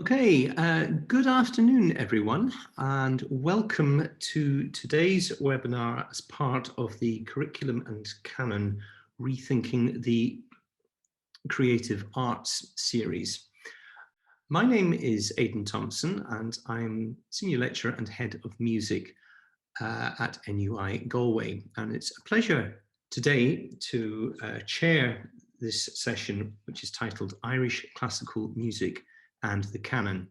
Okay, good afternoon, everyone, and welcome to today's webinar as part of the Curriculum and Canon Rethinking the Creative Arts series. My name is Aidan Thomson, and I'm Senior Lecturer and Head of Music at NUI Galway. And it's a pleasure today to chair this session, which is titled Irish Classical Music and the Canon.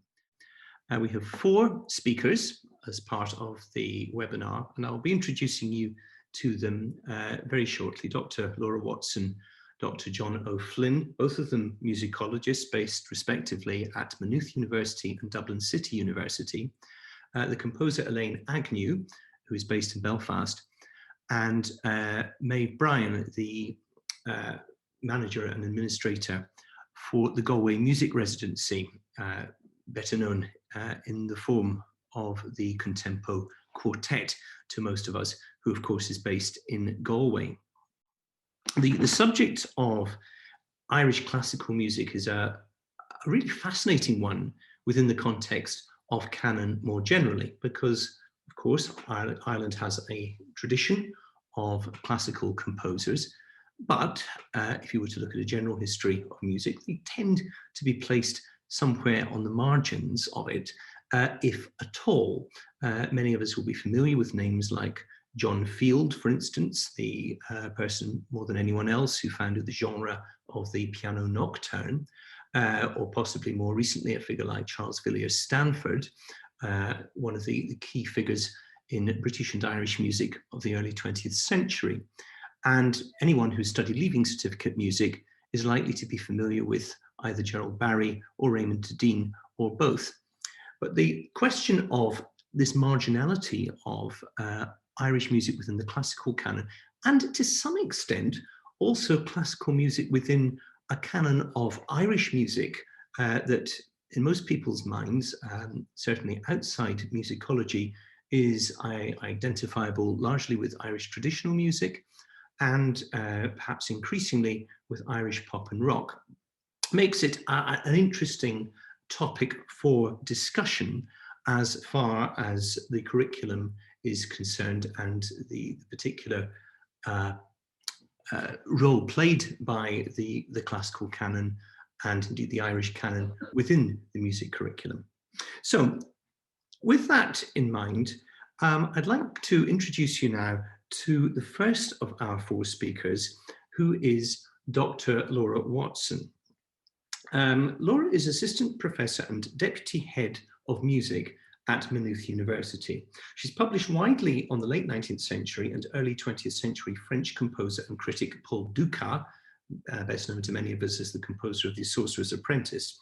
We have 4 speakers as part of the webinar, and I'll be introducing you to them very shortly. Dr. Laura Watson, Dr. John O'Flynn, both of them musicologists based respectively at Maynooth University and Dublin City University, the composer Elaine Agnew, who is based in Belfast, and Maeve Bryan, the manager and administrator for the Galway Music Residency, better known in the form of the Contempo Quartet to most of us, who of course is based in Galway. The subject of Irish classical music is a really fascinating one within the context of canon more generally, because of course Ireland has a tradition of classical composers, but if you were to look at a general history of music, they tend to be placed somewhere on the margins of it, if at all. Many of us will be familiar with names like John Field, for instance, the person more than anyone else who founded the genre of the piano nocturne, or possibly more recently a figure like Charles Villiers Stanford, one of the key figures in British and Irish music of the early 20th century. And anyone who studied Leaving Certificate music is likely to be familiar with either Gerald Barry or Raymond Dean or both. But the question of this marginality of Irish music within the classical canon, and to some extent also classical music within a canon of Irish music that in most people's minds, certainly outside musicology, is identifiable largely with Irish traditional music, and perhaps increasingly with Irish pop and rock, makes it an interesting topic for discussion as far as the curriculum is concerned and the particular role played by the classical canon and indeed the Irish canon within the music curriculum. So with that in mind, I'd like to introduce you now to the first of our 4 speakers, who is Dr. Laura Watson. Laura is Assistant Professor and Deputy Head of Music at Maynooth University. She's published widely on the late 19th century and early 20th century French composer and critic Paul Dukas, best known to many of us as the composer of The Sorcerer's Apprentice,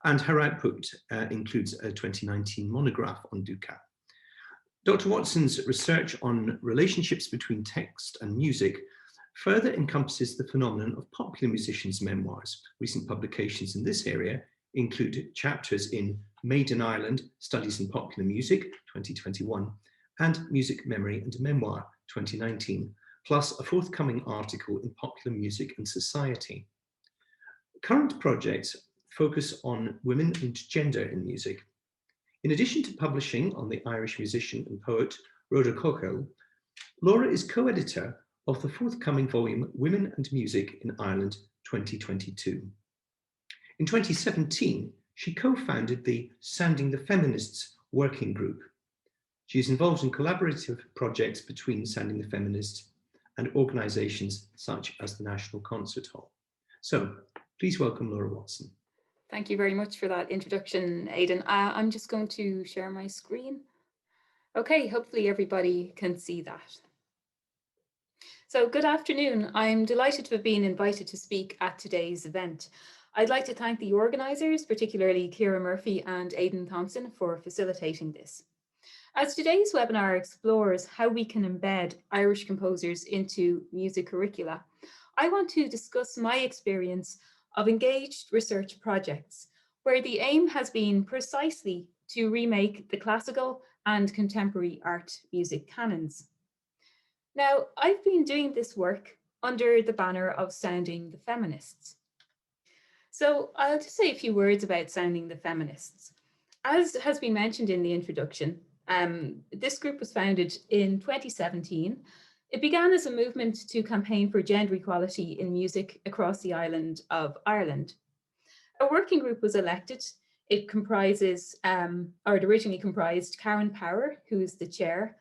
and her output includes a 2019 monograph on Dukas. Dr. Watson's research on relationships between text and music further encompasses the phenomenon of popular musicians' memoirs. Recent publications in this area include chapters in Made in Ireland, Studies in Popular Music, 2021, and Music, Memory and Memoir, 2019, plus a forthcoming article in Popular Music and Society. Current projects focus on women and gender in music. In addition to publishing on the Irish musician and poet Rhoda Cockell, Laura is co-editor of the forthcoming volume Women and Music in Ireland 2022. In 2017, she co-founded the Sounding the Feminists working group. She is involved in collaborative projects between Sounding the Feminists and organisations such as the National Concert Hall. So please welcome Laura Watson. Thank you very much for that introduction, Aidan. I'm just going to share my screen. Okay, hopefully everybody can see that. So good afternoon. I'm delighted to have been invited to speak at today's event. I'd like to thank the organisers, particularly Ciara Murphy and Aidan Thomson, for facilitating this. As today's webinar explores how we can embed Irish composers into music curricula, I want to discuss my experience of engaged research projects, where the aim has been precisely to remake the classical and contemporary art music canons. Now, I've been doing this work under the banner of Sounding the Feminists. So I'll just say a few words about Sounding the Feminists. As has been mentioned in the introduction, this group was founded in 2017. It began as a movement to campaign for gender equality in music across the island of Ireland. A working group was elected. It originally comprised Karen Power, who is the chair,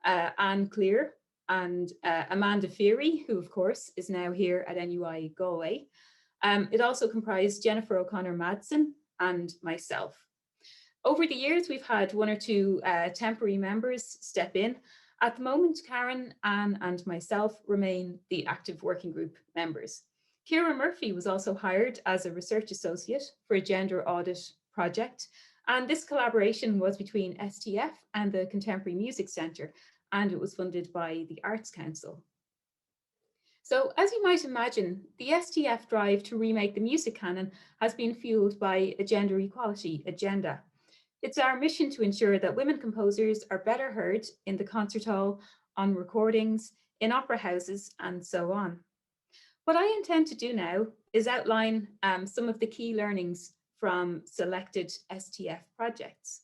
Anne Clear, and Amanda Feary, who of course is now here at NUI Galway. It also comprised Jennifer O'Connor Madsen and myself. Over the years, we've had one or two temporary members step in. At the moment, Karen, Anne, and myself remain the active working group members. Ciara Murphy was also hired as a research associate for a gender audit project, and this collaboration was between STF and the Contemporary Music Centre, and it was funded by the Arts Council. So, as you might imagine, the STF drive to remake the music canon has been fueled by a gender equality agenda. It's our mission to ensure that women composers are better heard in the concert hall, on recordings, in opera houses, and so on. What I intend to do now is outline some of the key learnings from selected STF projects.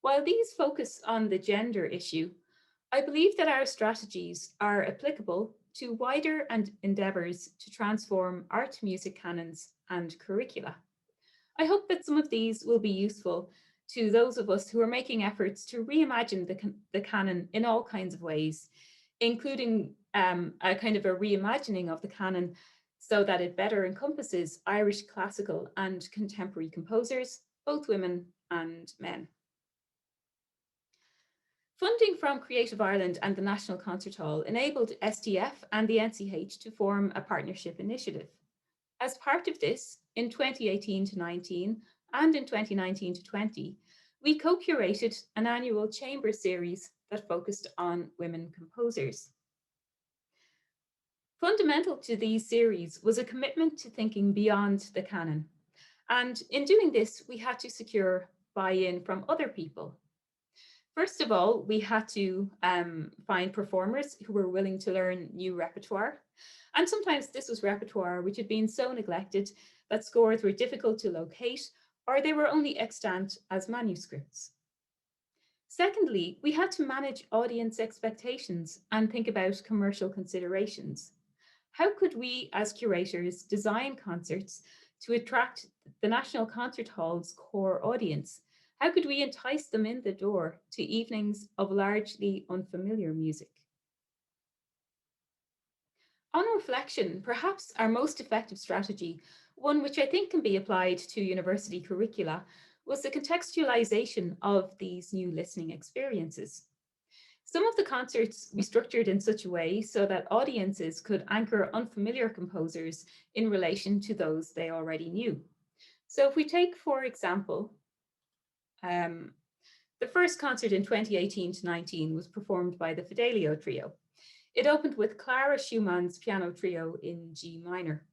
While these focus on the gender issue, I believe that our strategies are applicable to wider endeavours to transform art music canons and curricula. I hope that some of these will be useful to those of us who are making efforts to reimagine the canon in all kinds of ways, including a kind of a reimagining of the canon so that it better encompasses Irish classical and contemporary composers, both women and men. Funding from Creative Ireland and the National Concert Hall enabled STF and the NCH to form a partnership initiative. As part of this, in 2018 to 19 and in 2019 to 20, we co-curated an annual chamber series that focused on women composers. Fundamental to these series was a commitment to thinking beyond the canon. And in doing this, we had to secure buy-in from other people. First of all, we had to find performers who were willing to learn new repertoire. And sometimes this was repertoire which had been so neglected that scores were difficult to locate, or they were only extant as manuscripts. Secondly, we had to manage audience expectations and think about commercial considerations. How could we, as curators, design concerts to attract the National Concert Hall's core audience? How could we entice them in the door to evenings of largely unfamiliar music? On reflection, perhaps our most effective strategy, one which I think can be applied to university curricula, was the contextualization of these new listening experiences. Some of the concerts we structured in such a way so that audiences could anchor unfamiliar composers in relation to those they already knew. So if we take, for example, the first concert in 2018 to 19 was performed by the Fidelio Trio. It opened with Clara Schumann's piano trio in G minor.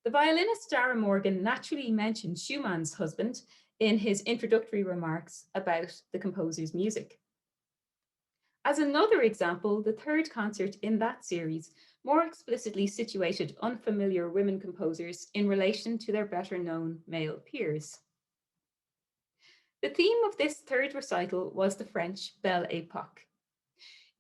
The violinist Dara Morgan naturally mentioned Schumann's husband in his introductory remarks about the composer's music. As another example, the third concert in that series more explicitly situated unfamiliar women composers in relation to their better known male peers. The theme of this third recital was the French Belle Époque.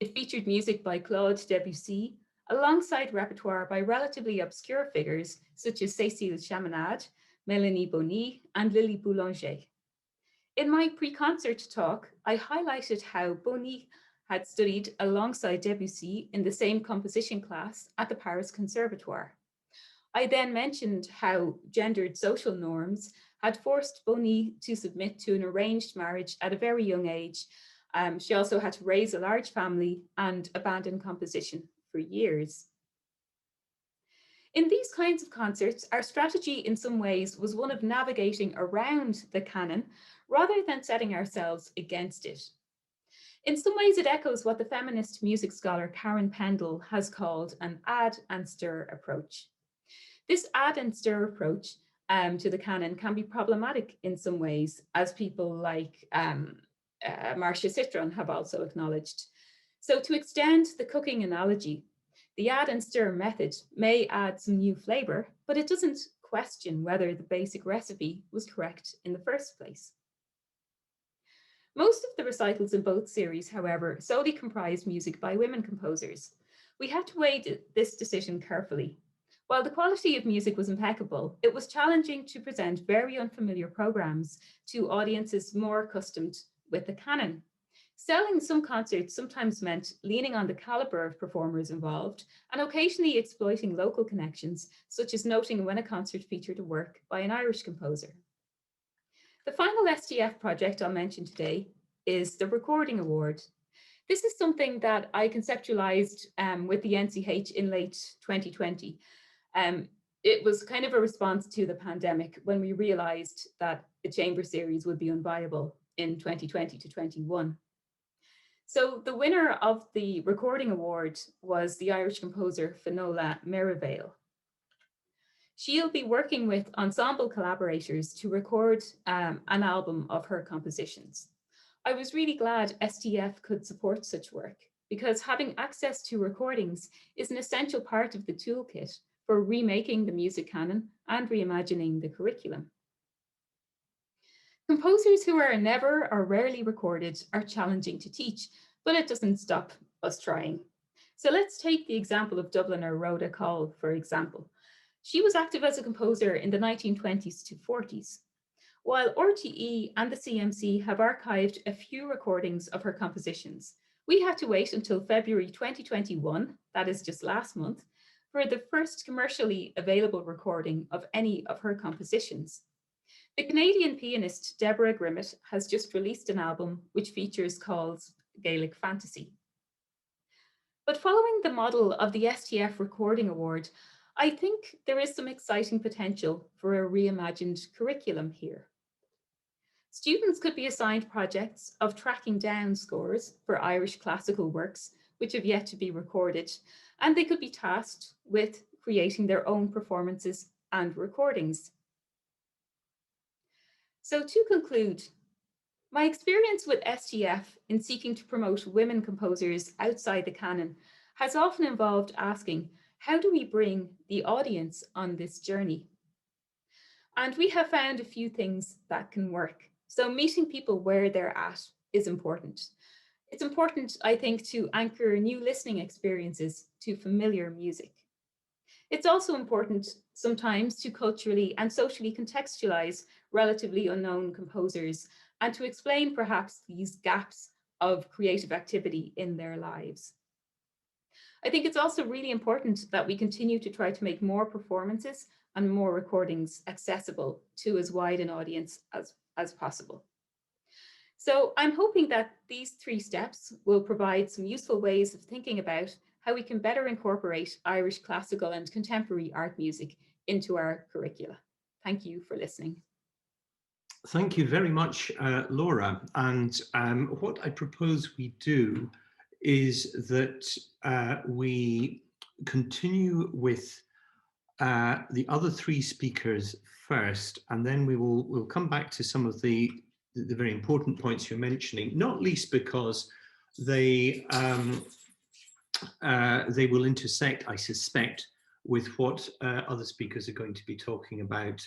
It featured music by Claude Debussy, alongside repertoire by relatively obscure figures such as Cécile Chaminade, Mélanie Bonny, and Lily Boulanger. In my pre-concert talk, I highlighted how Bonny had studied alongside Debussy in the same composition class at the Paris Conservatoire. I then mentioned how gendered social norms had forced Bonny to submit to an arranged marriage at a very young age. She also had to raise a large family and abandon composition for years. In these kinds of concerts, our strategy in some ways was one of navigating around the canon rather than setting ourselves against it. In some ways, it echoes what the feminist music scholar Karen Pendle has called an add and stir approach. This add and stir approach to the canon can be problematic in some ways, as people like Marcia Citron have also acknowledged. So to extend the cooking analogy, the add and stir method may add some new flavor, but it doesn't question whether the basic recipe was correct in the first place. Most of the recitals in both series, however, solely comprised music by women composers. We had to weigh this decision carefully. While the quality of music was impeccable, it was challenging to present very unfamiliar programs to audiences more accustomed with the canon. Selling some concerts sometimes meant leaning on the caliber of performers involved and occasionally exploiting local connections, such as noting when a concert featured a work by an Irish composer. The final STF project I'll mention today is the Recording Award. This is something that I conceptualized with the NCH in late 2020. It was kind of a response to the pandemic when we realized that the chamber series would be unviable in 2020 to 21. So the winner of the Recording Award was the Irish composer Finola Merivale. She'll be working with ensemble collaborators to record an album of her compositions. I was really glad STF could support such work because having access to recordings is an essential part of the toolkit for remaking the music canon and reimagining the curriculum. Composers who are never or rarely recorded are challenging to teach, but it doesn't stop us trying. So let's take the example of Dubliner Rhoda Call, for example. She was active as a composer in the 1920s to 40s. While RTE and the CMC have archived a few recordings of her compositions, we had to wait until February 2021, that is just last month, for the first commercially available recording of any of her compositions. The Canadian pianist Deborah Grimmett has just released an album which features calls Gaelic Fantasy. But following the model of the STF Recording Award, I think there is some exciting potential for a reimagined curriculum here. Students could be assigned projects of tracking down scores for Irish classical works which have yet to be recorded, and they could be tasked with creating their own performances and recordings. So to conclude, my experience with STF in seeking to promote women composers outside the canon has often involved asking, how do we bring the audience on this journey? And we have found a few things that can work. So meeting people where they're at is important. It's important, I think, to anchor new listening experiences to familiar music. It's also important sometimes to culturally and socially contextualize relatively unknown composers and to explain perhaps these gaps of creative activity in their lives. I think it's also really important that we continue to try to make more performances and more recordings accessible to as wide an audience as possible. So I'm hoping that these 3 steps will provide some useful ways of thinking about how we can better incorporate Irish classical and contemporary art music into our curricula. Thank you for listening. Thank you very much, Laura. And what I propose we do is that we continue with the other 3 speakers first, and then we'll come back to some of the very important points you're mentioning, not least because they will intersect, I suspect, with what other speakers are going to be talking about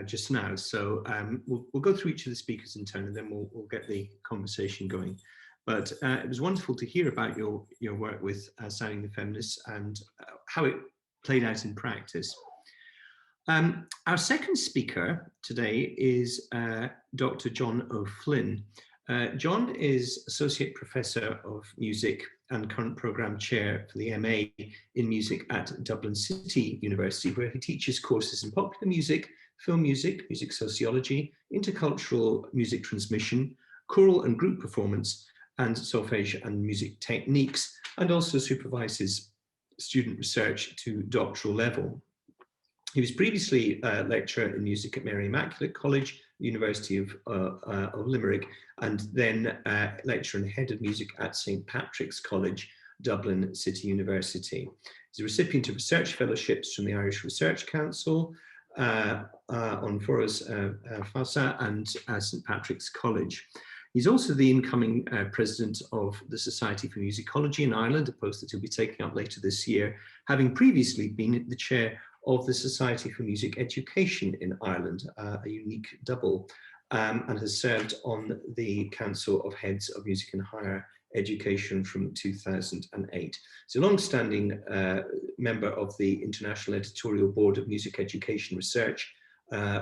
just now. So we'll go through each of the speakers in turn, and then we'll get the conversation going. But it was wonderful to hear about your work with Sounding the Feminists and how it played out in practice. Our second speaker today is Dr. John O'Flynn. John is Associate Professor of Music and current Programme Chair for the MA in Music at Dublin City University, where he teaches courses in popular music, film music, music sociology, intercultural music transmission, choral and group performance, and solfège and music techniques, and also supervises student research to doctoral level. He was previously a lecturer in music at Mary Immaculate College, University of Limerick, and then lecturer and head of music at St. Patrick's College, Dublin City University. He's a recipient of research fellowships from the Irish Research Council on Foras Fasa and St. Patrick's College. He's also the incoming president of the Society for Musicology in Ireland, a post that he'll be taking up later this year, having previously been the chair of the Society for Music Education in Ireland, a unique double. and has served on the Council of Heads of Music and Higher Education from 2008. He's a long-standing member of the International Editorial Board of Music Education Research,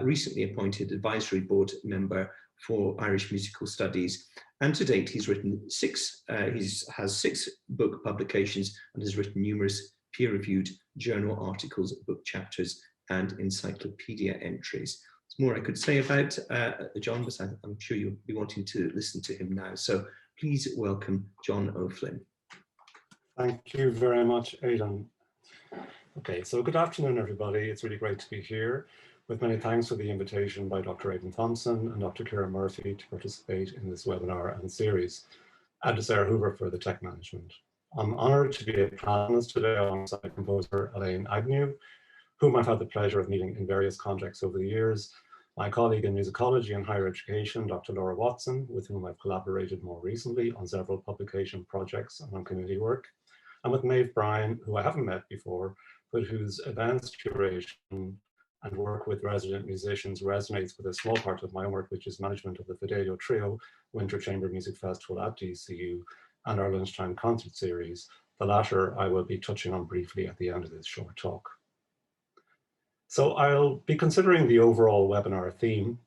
recently appointed advisory board member for Irish Musical Studies, and to date he's written has six book publications and has written numerous peer-reviewed journal articles, book chapters, and encyclopedia entries. There's more I could say about John, but I'm sure you'll be wanting to listen to him now. So please welcome John O'Flynn. Thank you very much, Aidan. Okay, so good afternoon, everybody. It's really great to be here, with many thanks for the invitation by Dr. Aidan Thomson and Dr. Ciara Murphy to participate in this webinar and series, and to Sarah Hoover for the tech management. I'm honoured to be a panelist today alongside composer Elaine Agnew, whom I've had the pleasure of meeting in various contexts over the years, my colleague in musicology and higher education, Dr. Laura Watson, with whom I've collaborated more recently on several publication projects and on community work, and with Maeve Bryan, who I haven't met before, but whose events curation and work with resident musicians resonates with a small part of my own work, which is management of the Fidelio Trio Winter Chamber Music Festival at DCU and our Lunchtime Concert Series. The latter I will be touching on briefly at the end of this short talk. So I'll be considering the overall webinar theme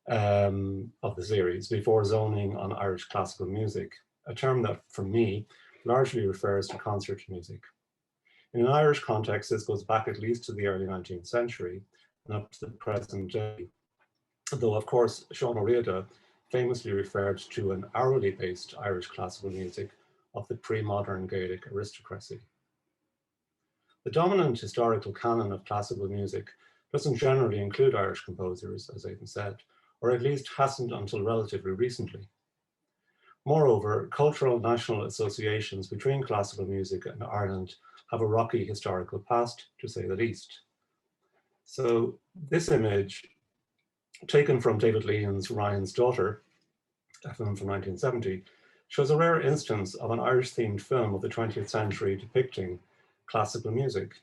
of the series before zoning on Irish classical music, a term that for me largely refers to concert music. In an Irish context, this goes back at least to the early 19th century and up to the present day, though of course Sean O'Riordan famously referred to an hourly based Irish classical music of the pre-modern Gaelic aristocracy. The dominant historical canon of classical music doesn't generally include Irish composers, as Aidan said, or at least hasn't until relatively recently. Moreover, cultural national associations between classical music and Ireland have a rocky historical past, to say the least. So this image, taken from David Leon's Ryan's Daughter, a film from 1970, shows a rare instance of an Irish-themed film of the 20th century depicting classical music.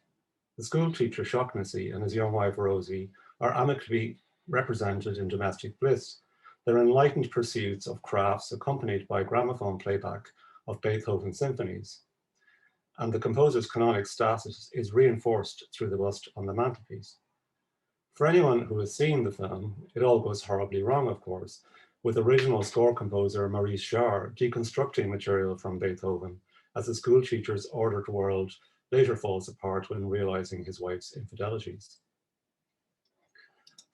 The school teacher Shaughnessy and his young wife Rosie are amicably represented in domestic bliss, their enlightened pursuits of crafts accompanied by gramophone playback of Beethoven symphonies. And the composer's canonic status is reinforced through the bust on the mantelpiece. For anyone who has seen the film, it all goes horribly wrong, of course, with original score composer Maurice Jarre deconstructing material from Beethoven as the school teacher's ordered world later falls apart when realizing his wife's infidelities.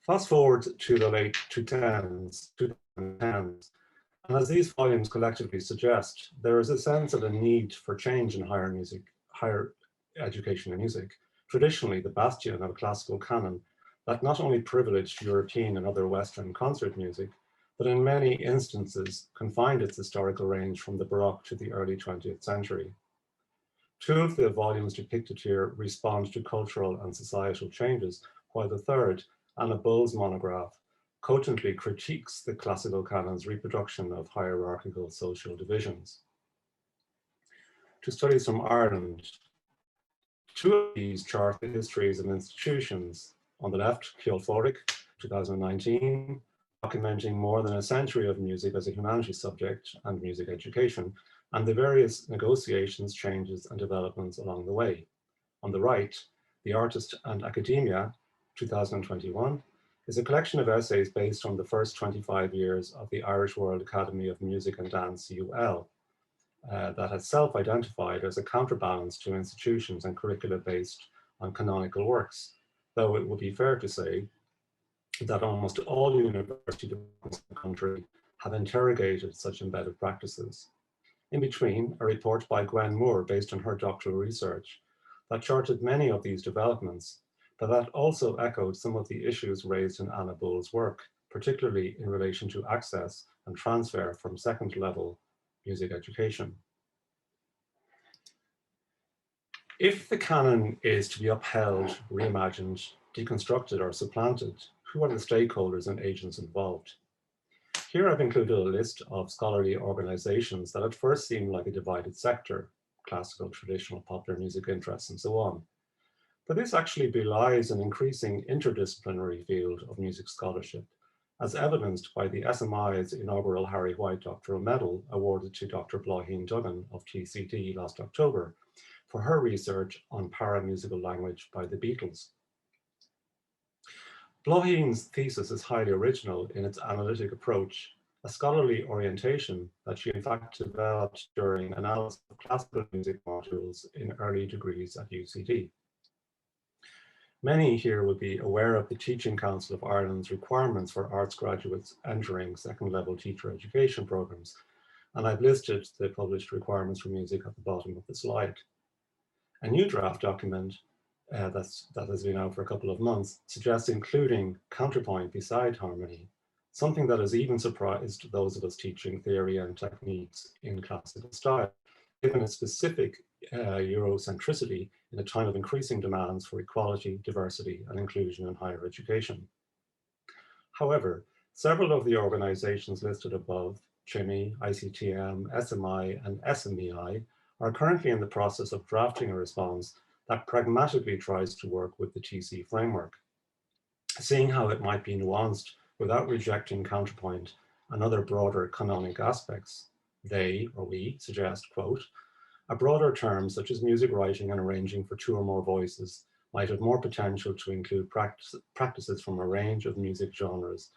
Fast forward to the late 2010s, and as these volumes collectively suggest, there is a sense of a need for change in higher education and music, traditionally the bastion of a classical canon that not only privileged European and other Western concert music, but in many instances confined its historical range from the Baroque to the early 20th century. Two of the volumes depicted here respond to cultural and societal changes, while the third, Anna Bull's monograph, cogently critiques the classical canon's reproduction of hierarchical social divisions. To studies from Ireland, two of these chart the histories of institutions. On the left, Ceol Fóric, 2019, documenting more than a century of music as a humanities subject and music education, and the various negotiations, changes, and developments along the way. On the right, The Artist and Academia, 2021, is a collection of essays based on the first 25 years of the Irish World Academy of Music and Dance, UL, that has self-identified as a counterbalance to institutions and curricula based on canonical works, though it would be fair to say that almost all university departments in the country have interrogated such embedded practices. In between, a report by Gwen Moore based on her doctoral research that charted many of these developments, but that also echoed some of the issues raised in Anna Bull's work, particularly in relation to access and transfer from second level music education. If the canon is to be upheld, reimagined, deconstructed, or supplanted, who are the stakeholders and agents involved? Here I've included a list of scholarly organizations that at first seem like a divided sector, classical, traditional, popular music interests, and so on. But this actually belies an increasing interdisciplinary field of music scholarship as evidenced by the SMI's inaugural Harry White Doctoral Medal awarded to Dr. Bláithín Duggan of TCD last October for her research on paramusical language by the Beatles. Bláithín's thesis is highly original in its analytic approach, a scholarly orientation that she in fact developed during analysis of classical music modules in early degrees at UCD. Many here will be aware of the Teaching Council of Ireland's requirements for arts graduates entering second-level teacher education programs, and I've listed the published requirements for music at the bottom of the slide. A new draft document that has been out for a couple of months suggests including counterpoint beside harmony, something that has even surprised those of us teaching theory and techniques in classical style, given its specific Eurocentricity in a time of increasing demands for equality, diversity, and inclusion in higher education. However, several of the organizations listed above, CHIMI, ICTM, SMI, and SMEI, are currently in the process of drafting a response that pragmatically tries to work with the TC framework, seeing how it might be nuanced without rejecting counterpoint and other broader canonic aspects. They, or we, suggest, quote, a broader term such as music writing and arranging for two or more voices might have more potential to include practices from a range of music genres,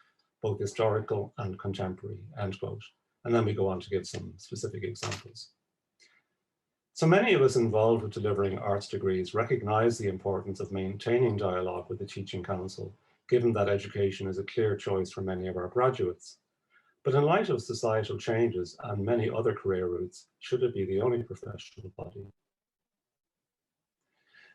both historical and contemporary, end quote. And then we go on to give some specific examples. So many of us involved with delivering arts degrees recognize the importance of maintaining dialogue with the Teaching Council, given that education is a clear choice for many of our graduates. But in light of societal changes and many other career routes, should it be the only professional body?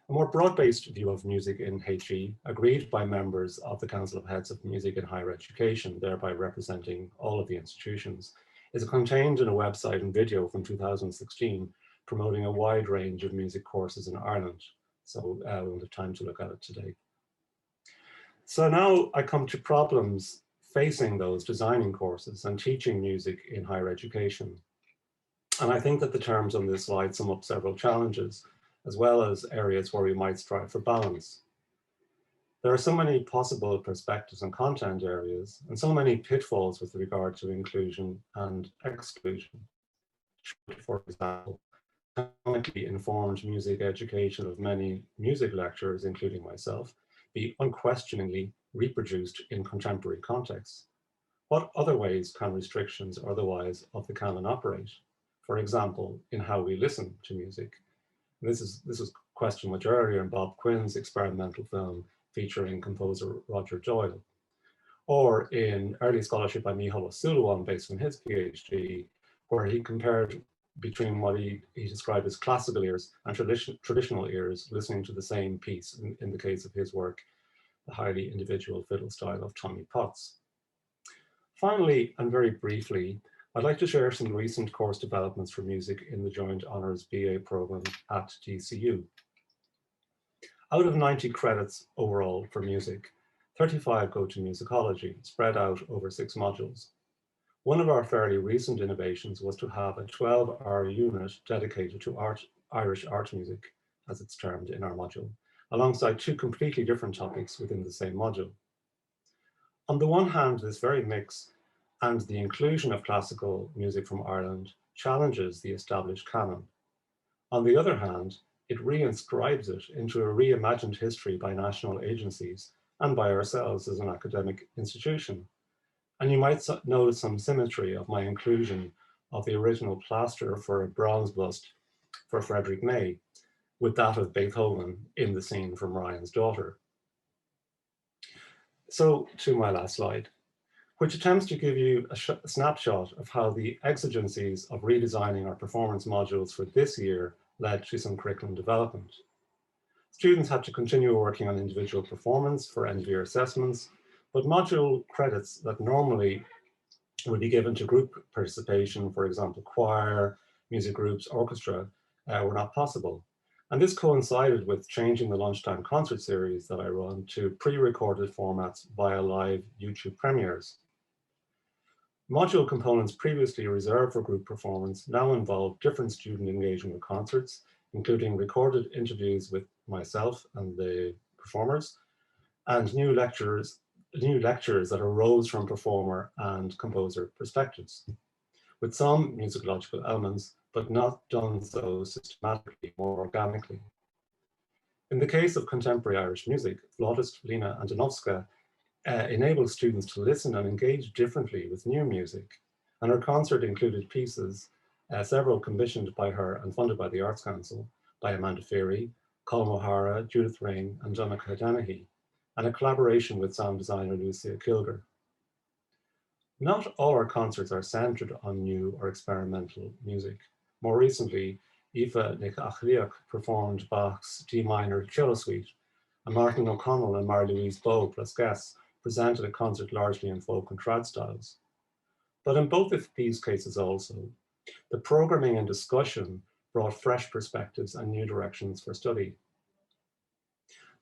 A more broad-based view of music in HE, agreed by members of the Council of Heads of Music in Higher Education, thereby representing all of the institutions, is contained in a website and video from 2016, promoting a wide range of music courses in Ireland. So we'll have time to look at it today. So now I come to problems facing those designing courses and teaching music in higher education. And I think that the terms on this slide sum up several challenges, as well as areas where we might strive for balance. There are so many possible perspectives and content areas, and so many pitfalls with regard to inclusion and exclusion. For example, economically informed music education of many music lecturers, including myself, be unquestioningly reproduced in contemporary contexts? What other ways can restrictions or otherwise of the canon operate? For example, in how we listen to music. This is a question much earlier in Bob Quinn's experimental film featuring composer Roger Doyle, or in early scholarship by Micheál O'Sullivan based on his PhD, where he compared between what he described as classical ears and traditional ears listening to the same piece, in the case of his work, the highly individual fiddle style of Tommy Potts. Finally, and very briefly, I'd like to share some recent course developments for music in the Joint Honours BA program at TCU. Out of 90 credits overall for music, 35 go to musicology, spread out over 6 modules. One of our fairly recent innovations was to have a 12-hour unit dedicated to Irish art music, as it's termed in our module, alongside 2 completely different topics within the same module. On the one hand, this very mix and the inclusion of classical music from Ireland challenges the established canon. On the other hand, it reinscribes it into a reimagined history by national agencies and by ourselves as an academic institution. And you might notice some symmetry of my inclusion of the original plaster for a bronze bust for Frederick May with that of Beethoven in the scene from Ryan's Daughter. So to my last slide, which attempts to give you a snapshot of how the exigencies of redesigning our performance modules for this year led to some curriculum development. Students had to continue working on individual performance for end-of-year assessments, but module credits that normally would be given to group participation, for example, choir, music groups, orchestra, were not possible. And this coincided with changing the lunchtime concert series that I run to pre-recorded formats via live YouTube premieres. Module components previously reserved for group performance now involve different student engagement with concerts, including recorded interviews with myself and the performers, and new lectures new lectures that arose from performer and composer perspectives, with some musicological elements, but not done so systematically, more organically. In the case of contemporary Irish music, flautist Lena Antonovska enables students to listen and engage differently with new music. And her concert included pieces, several commissioned by her and funded by the Arts Council, by Amanda Feary, Colm O'Hara, Judith Rain, and Donncha Dennehy, and a collaboration with sound designer Lucia Kilger. Not all our concerts are centered on new or experimental music. More recently, Aoife Nic Achliach performed Bach's D minor cello suite, and Martin O'Connell and Mary-Louise Bowe plus guests presented a concert largely in folk and trad styles. But in both of these cases also, the programming and discussion brought fresh perspectives and new directions for study.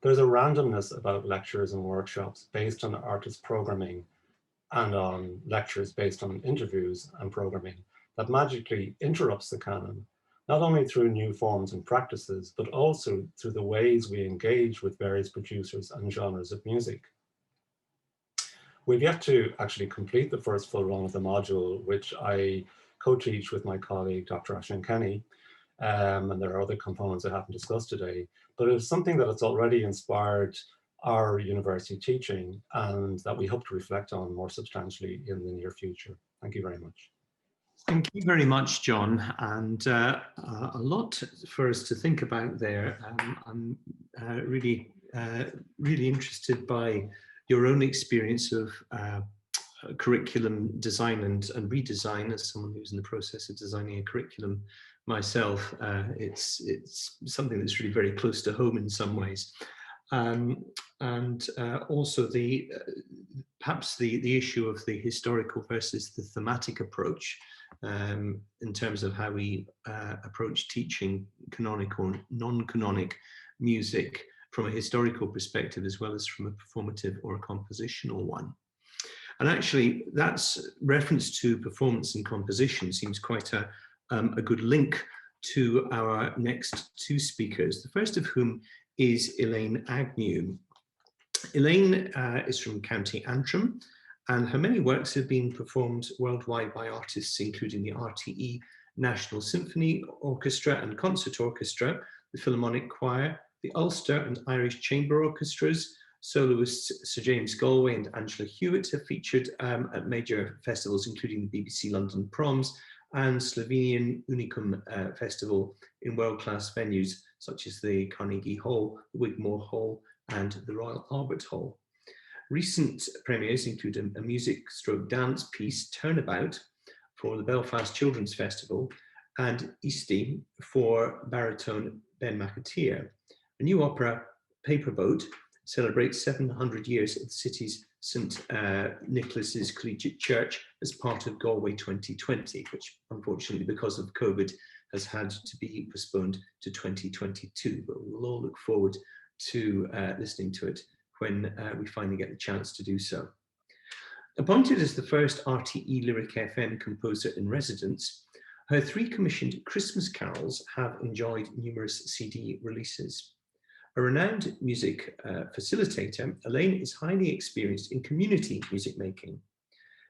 There's a randomness about lectures and workshops based on artist programming and on lectures based on interviews and programming that magically interrupts the canon, not only through new forms and practices, but also through the ways we engage with various producers and genres of music. We've yet to actually complete the first full run of the module, which I co-teach with my colleague, Dr. Aisling Kenny, and there are other components I haven't discussed today, but it's something that has already inspired our university teaching and that we hope to reflect on more substantially in the near future. Thank you very much. Thank you very much, John, and a lot for us to think about there. I'm really interested by your own experience of curriculum design and redesign. As someone who's in the process of designing a curriculum myself, it's something that's really very close to home in some ways. Also perhaps the issue of the historical versus the thematic approach in terms of how we approach teaching canonic or non-canonic music from a historical perspective as well as from a performative or a compositional one. And actually that's reference to performance and composition seems quite a good link to our next two speakers, the first of whom is Elaine Agnew. Elaine is from County Antrim, and her many works have been performed worldwide by artists including the RTE National Symphony Orchestra and Concert Orchestra, the Philharmonic Choir, the Ulster and Irish Chamber Orchestras. Soloists Sir James Galway and Angela Hewitt have featured at major festivals including the BBC London Proms and Slovenian Unicum Festival in world-class venues such as the Carnegie Hall, the Wigmore Hall and the Royal Albert Hall. Recent premieres include a music/dance piece, Turnabout, for the Belfast Children's Festival, and Eastie for baritone Ben McAteer. A new opera, Paperboat, celebrates 700 years of the city's St. Nicholas's Collegiate Church as part of Galway 2020, which unfortunately because of COVID has had to be postponed to 2022, but we'll all look forward to listening to it when we finally get the chance to do so. Appointed as the first RTE Lyric FM composer in residence, her 3 commissioned Christmas carols have enjoyed numerous CD releases. A renowned music facilitator, Elaine is highly experienced in community music making.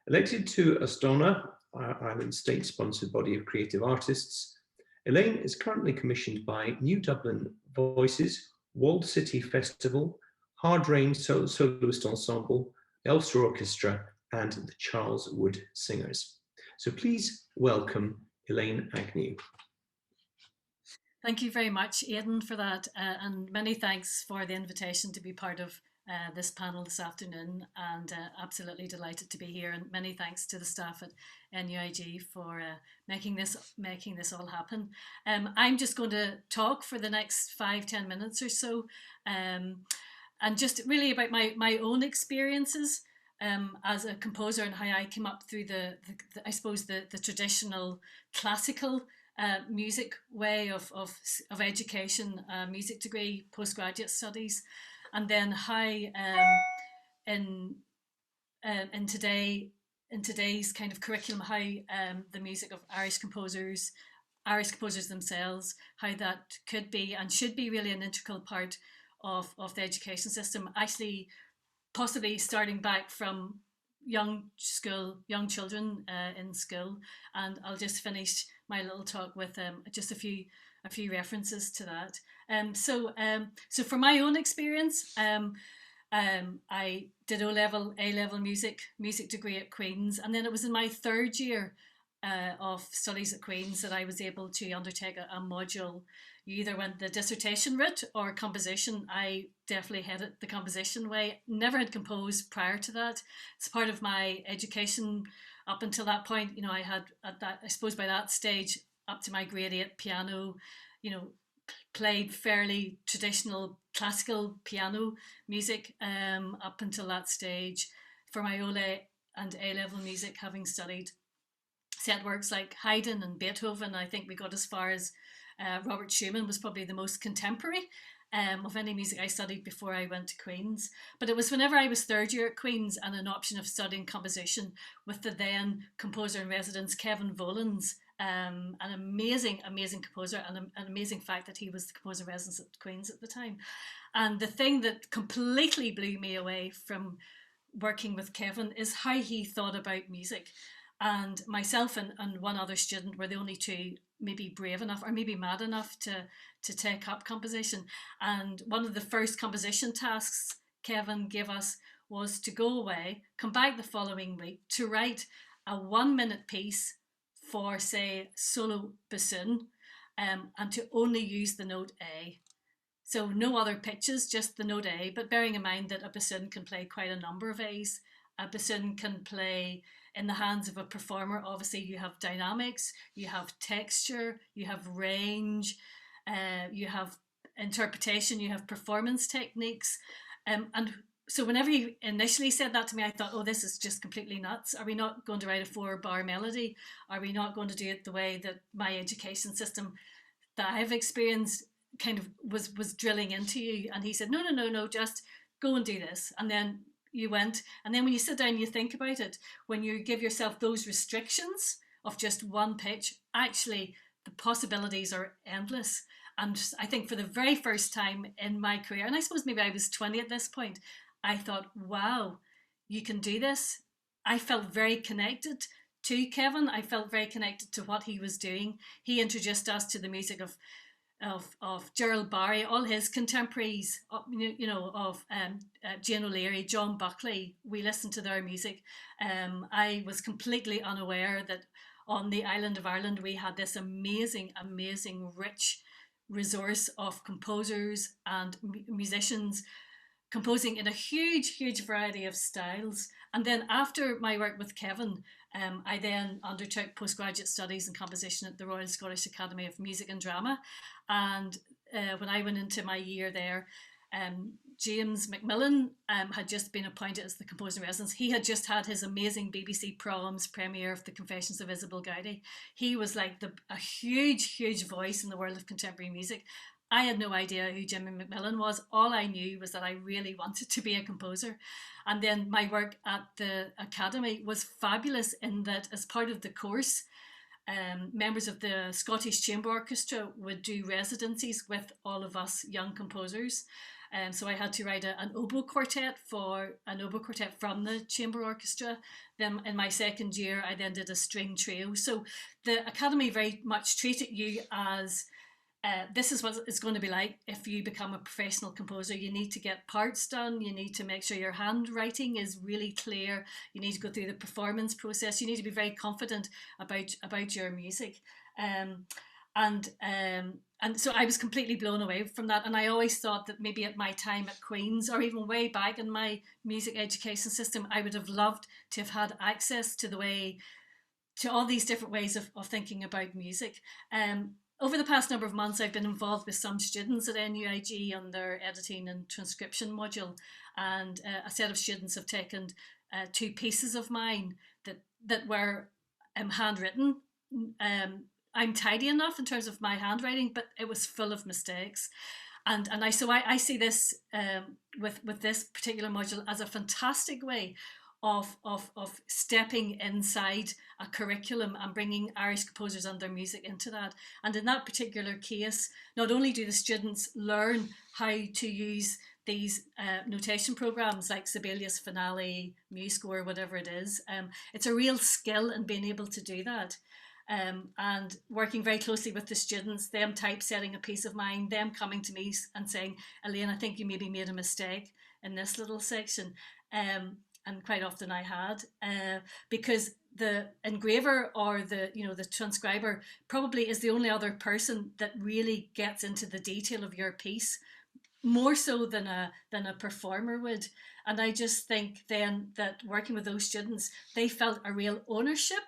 Elected to Astona, Ireland's state-sponsored body of creative artists, Elaine is currently commissioned by New Dublin Voices, Walled City Festival, Hard Rain Soloist Ensemble, the Ulster Orchestra, and the Charles Wood Singers. So please welcome Elaine Agnew. Thank you very much, Aidan, for that, and many thanks for the invitation to be part of this panel this afternoon, and absolutely delighted to be here, and many thanks to the staff at NUIG for making this all happen. I'm just going to talk for the next 5-10 minutes or so, and just really about my own experiences as a composer and how I came up through the I suppose the traditional classical music way of education, music degree, postgraduate studies, and then how in today's kind of curriculum, how the music of Irish composers themselves, how that could be and should be really an integral part of the education system, actually possibly starting back from young children in school. And I'll just finish my little talk with just a few references to that. So for my own experience, I did A-level music degree at Queen's, and then it was in my third year of studies at Queen's that I was able to undertake a module. You either went the dissertation route or composition. I definitely headed the composition way. Never had composed prior to that. It's part of my education up until that point. You know, I had I suppose by that stage, up to my grade 8 piano, you know, played fairly traditional classical piano music up until that stage. For my Ole and A-level music, having studied set works like Haydn and Beethoven, I think we got as far as Robert Schumann was probably the most contemporary of any music I studied before I went to Queen's. But it was whenever I was third year at Queen's and an option of studying composition with the then composer in residence, Kevin Volans, an amazing composer, and an amazing fact that he was the composer in residence at Queen's at the time. And the thing that completely blew me away from working with Kevin is how he thought about music. And myself and one other student were the only two maybe brave enough or maybe mad enough to take up composition. And one of the first composition tasks Kevin gave us was to go away, come back the following week to write a 1-minute piece for, say, solo bassoon, and to only use the note A. So no other pitches, just the note A, but bearing in mind that a bassoon can play quite a number of A's. A bassoon can play in the hands of a performer. Obviously, you have dynamics, you have texture, you have range, you have interpretation, you have performance techniques. And so whenever he initially said that to me, I thought, oh, this is just completely nuts. Are we not going to write a 4-bar melody? Are we not going to do it the way that my education system that I've experienced kind of was drilling into you? And he said, no, just go and do this. And then you went, and then when you sit down and you think about it, when you give yourself those restrictions of just one pitch, actually the possibilities are endless. And I think for the very first time in my career, and I suppose maybe I was 20 at this point, I thought, wow, you can do this. I felt very connected to Kevin. I felt very connected to what he was doing. He introduced us to the music of Gerald Barry, all his contemporaries, of Jane O'Leary, John Buckley. We listened to their music. I was completely unaware that on the island of Ireland we had this amazing, rich resource of composers and musicians composing in a huge variety of styles. And then after my work with Kevin, I then undertook postgraduate studies in composition at the Royal Scottish Academy of Music and Drama. And when I went into my year there, James Macmillan had just been appointed as the composer in residence. He had just had his amazing BBC Proms premiere of The Confessions of Isabel Gowdy. He was like a huge voice in the world of contemporary music. I had no idea who Jimmy Macmillan was. All I knew was that I really wanted to be a composer. And then my work at the Academy was fabulous in that as part of the course, members of the Scottish Chamber Orchestra would do residencies with all of us young composers. So I had to write an oboe quartet from the Chamber Orchestra. Then in my second year, I then did a string trio. So the Academy very much treated you as this is what it's going to be like if you become a professional composer. You need to get parts done. You need to make sure your handwriting is really clear. You need to go through the performance process. You need to be very confident about your music. And so I was completely blown away from that. And I always thought that maybe at my time at Queen's, or even way back in my music education system, I would have loved to have had access to all these different ways of thinking about music. Over the past number of months, I've been involved with some students at NUIG on their editing and transcription module, and a set of students have taken 2 pieces of mine that were handwritten. I'm tidy enough in terms of my handwriting, but it was full of mistakes. And I see this with this particular module as a fantastic way of stepping inside a curriculum and bringing Irish composers and their music into that. And in that particular case, not only do the students learn how to use these notation programs like Sibelius, Finale, MuseScore, whatever it is. It's a real skill in being able to do that. And working very closely with the students, them typesetting a piece of mine, them coming to me and saying, Elaine, I think you maybe made a mistake in this little section. And quite often I had, because the engraver or the transcriber probably is the only other person that really gets into the detail of your piece, more so than a performer would. And I just think then that working with those students, they felt a real ownership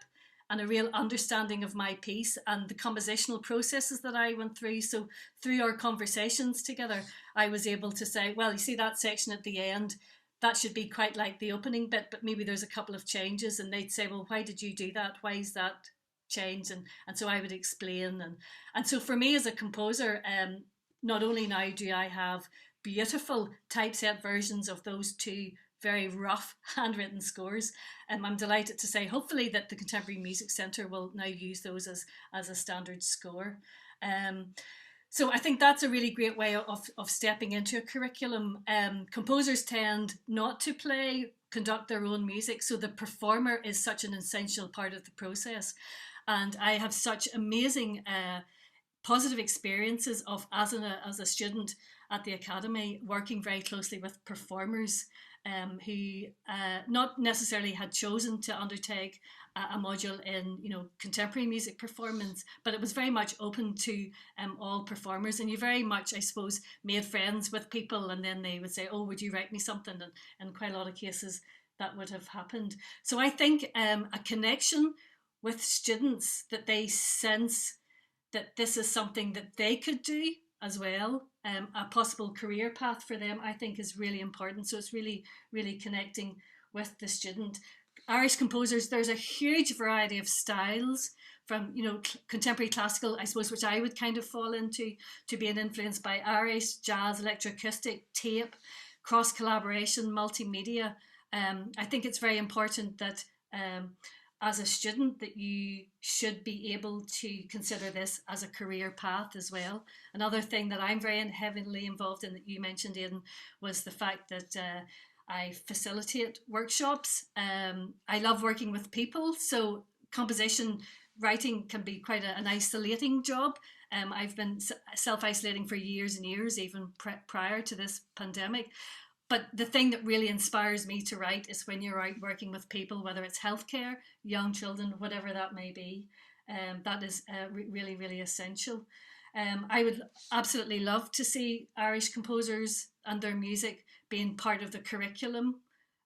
and a real understanding of my piece and the compositional processes that I went through. So through our conversations together, I was able to say, well, you see that section at the end, that should be quite like the opening bit, but maybe there's a couple of changes. And they'd say, well, why did you do that? Why is that change? And so I would explain. And so for me as a composer, not only now do I have beautiful typeset versions of those two very rough handwritten scores, I'm delighted to say hopefully that the Contemporary Music Centre will now use those as a standard score. So I think that's a really great way of stepping into a curriculum. Composers tend not to conduct their own music, so the performer is such an essential part of the process. And I have such amazing positive experiences of as a student at the Academy, working very closely with performers who not necessarily had chosen to undertake a module in contemporary music performance, but it was very much open to all performers. And you very much, I suppose, made friends with people, and then they would say, oh, would you write me something? And in quite a lot of cases that would have happened. So I think a connection with students, that they sense that this is something that they could do as well, a possible career path for them, I think is really important. So it's really, really connecting with the student. Irish composers, there's a huge variety of styles, from contemporary classical, I suppose, which I would kind of fall into, to being influenced by Irish, jazz, electroacoustic, tape, cross collaboration, multimedia. I think it's very important that as a student that you should be able to consider this as a career path as well. Another thing that I'm very heavily involved in that you mentioned, Aidan, was the fact that I facilitate workshops. I love working with people, so composition writing can be quite an isolating job. I've been self-isolating for years and years, even prior to this pandemic. But the thing that really inspires me to write is when you're out working with people, whether it's healthcare, young children, whatever that may be. That is really, really essential. I would absolutely love to see Irish composers and their music being part of the curriculum,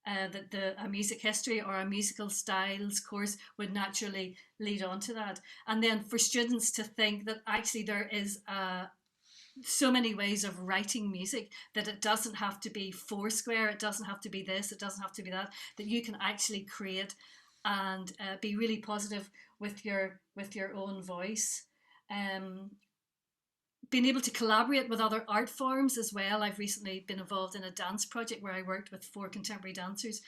that a music history or a musical styles course would naturally lead on to that. And then for students to think that actually there is so many ways of writing music, that it doesn't have to be foursquare, it doesn't have to be this, it doesn't have to be that you can actually create and be really positive with your own voice. Being able to collaborate with other art forms as well. I've recently been involved in a dance project where I worked with 4 contemporary dancers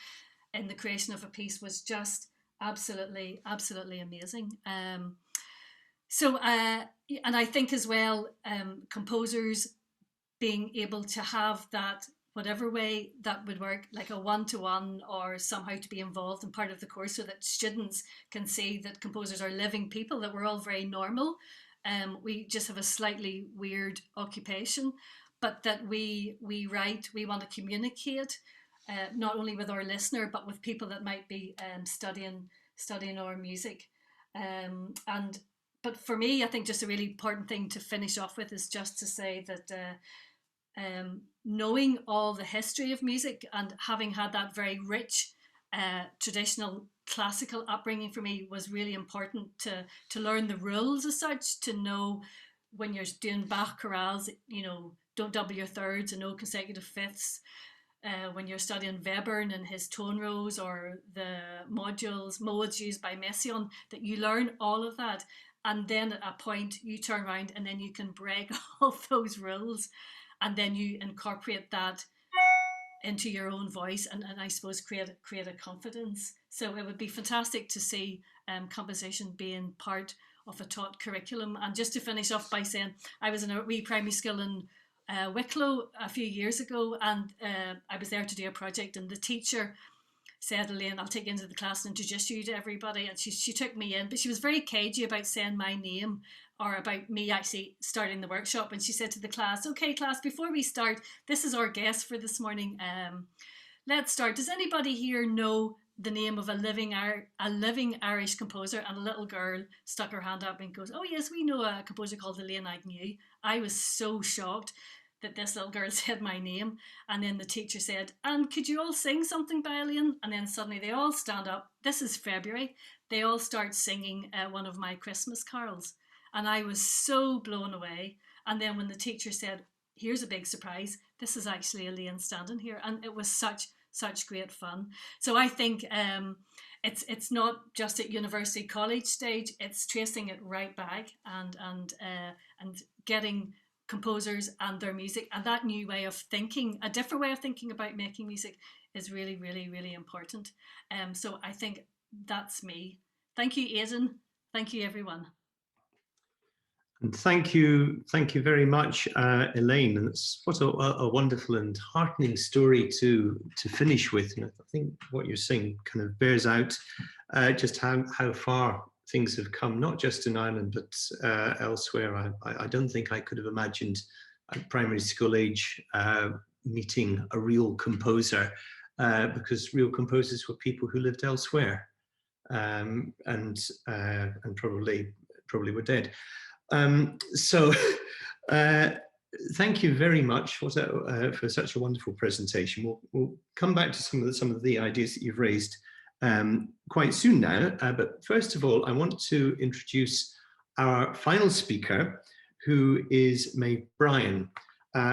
in the creation of a piece, was just absolutely amazing. So, and I think as well, composers being able to have that, whatever way that would work, like a one-to-one or somehow to be involved in part of the course, so that students can see that composers are living people, that we're all very normal. We just have a slightly weird occupation, but that we write, we want to communicate, not only with our listener, but with people that might be studying our music. But for me, I think just a really important thing to finish off with is just to say that knowing all the history of music and having had that very rich traditional classical upbringing for me was really important to learn the rules as such, to know when you're doing Bach chorales, don't double your thirds and no consecutive fifths. When you're studying Webern and his tone rows, or the modes used by Messiaen, that you learn all of that. And then at a point you turn around and then you can break all those rules, and then you incorporate that into your own voice and I suppose create a confidence. So it would be fantastic to see composition being part of a taught curriculum. And just to finish off by saying, I was in a wee primary school in Wicklow a few years ago, and I was there to do a project, and the teacher said, Elaine, I'll take you into the class and introduce you to everybody. And she took me in, but she was very cagey about saying my name or about me actually starting the workshop. And she said to the class, okay, class, before we start, this is our guest for this morning. Let's start. Does anybody here know the name of a living Irish composer? And a little girl stuck her hand up and goes, oh yes, we know a composer called Elaine Agnew. I was so shocked that this little girl said my name. And then the teacher said, and could you all sing something by Elaine? And then suddenly they all stand up. This is February. They all start singing one of my Christmas carols. And I was so blown away. And then when the teacher said, here's a big surprise, this is actually Elaine standing here. And it was such great fun. So I think it's not just at university college stage, it's tracing it right back and getting composers and their music, and that new way of thinking, a different way of thinking about making music, is really, really, really important. So I think that's me. Thank you, Aidan. Thank you, everyone. And thank you very much, Elaine. And it's what a wonderful and heartening story to finish with. And I think what you're saying kind of bears out just how far things have come, not just in Ireland, but elsewhere. I don't think I could have imagined at primary school age meeting a real composer, because real composers were people who lived elsewhere, and probably were dead. So thank you very much for such a wonderful presentation. We'll come back to some of the ideas that you've raised quite soon now, but first of all, I want to introduce our final speaker, who is Maeve Bryan.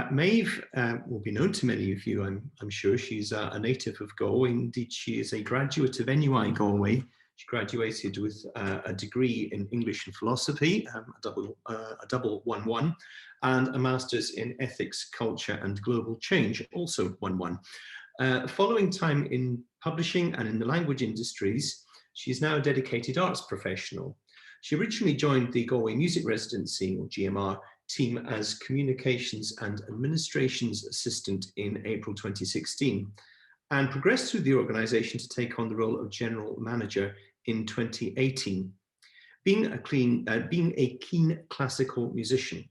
Maeve will be known to many of you, I'm sure. She's a native of Galway. Indeed, she is a graduate of NUI Galway. She graduated with a degree in English and philosophy, a double 1-1, and a master's in ethics, culture, and global change, also 1-1. Following time in publishing and in the language industries, she is now a dedicated arts professional. She originally joined the Galway Music Residency, or GMR, team as Communications and Administrations Assistant in April 2016, and progressed through the organisation to take on the role of General Manager in 2018. Being a keen classical musician,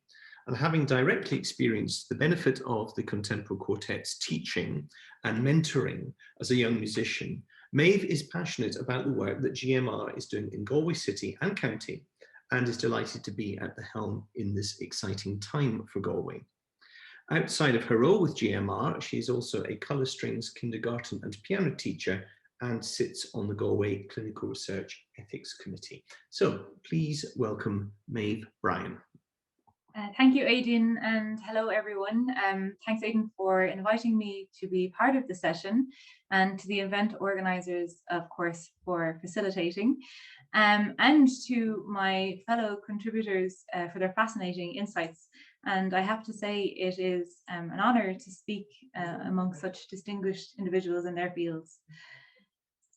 and having directly experienced the benefit of the Contemporary Quartet's teaching and mentoring as a young musician, Maeve is passionate about the work that GMR is doing in Galway City and County, and is delighted to be at the helm in this exciting time for Galway. Outside of her role with GMR, she is also a colour strings kindergarten and piano teacher and sits on the Galway Clinical Research Ethics Committee. So please welcome Maeve Bryan. Thank you, Aidan, and hello, everyone. Thanks, Aidan, for inviting me to be part of the session, and to the event organisers, of course, for facilitating, and to my fellow contributors for their fascinating insights. And I have to say, it is an honour to speak among such distinguished individuals in their fields.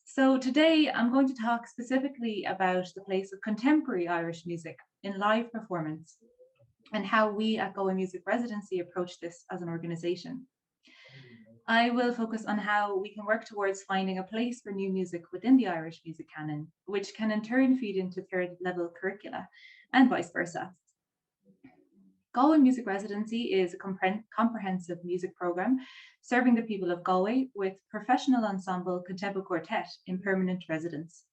So today I'm going to talk specifically about the place of contemporary Irish music in live performance, and how we at Galway Music Residency approach this as an organisation. I will focus on how we can work towards finding a place for new music within the Irish music canon, which can in turn feed into third level curricula, and vice versa. Galway Music Residency is a comprehensive music programme serving the people of Galway with professional ensemble Contemporary Quartet in permanent residence.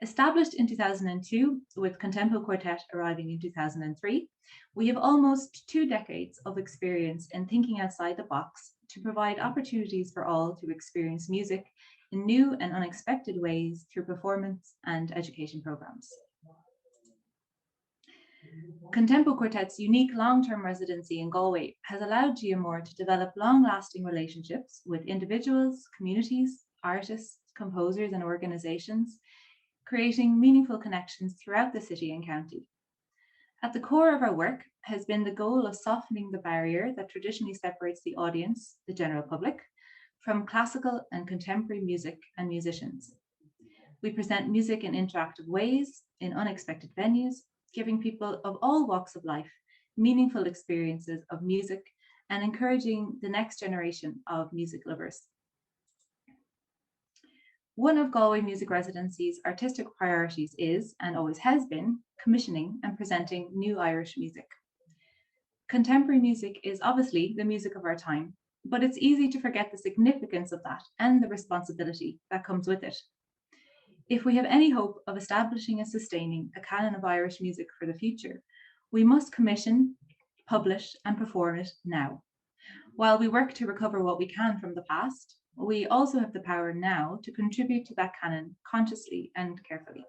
Established in 2002, with Contemporary Quartet arriving in 2003, we have almost 2 decades of experience in thinking outside the box to provide opportunities for all to experience music in new and unexpected ways through performance and education programmes. Contemporary Quartet's unique long-term residency in Galway has allowed GMR to develop long-lasting relationships with individuals, communities, artists, composers, and organisations, creating meaningful connections throughout the city and county. At the core of our work has been the goal of softening the barrier that traditionally separates the audience, the general public, from classical and contemporary music and musicians. We present music in interactive ways, in unexpected venues, giving people of all walks of life meaningful experiences of music and encouraging the next generation of music lovers. One of Galway Music Residency's artistic priorities is, and always has been, commissioning and presenting new Irish music. Contemporary music is obviously the music of our time, but it's easy to forget the significance of that and the responsibility that comes with it. If we have any hope of establishing and sustaining a canon of Irish music for the future, we must commission, publish, and perform it now. While we work to recover what we can from the past, we also have the power now to contribute to that canon consciously and carefully.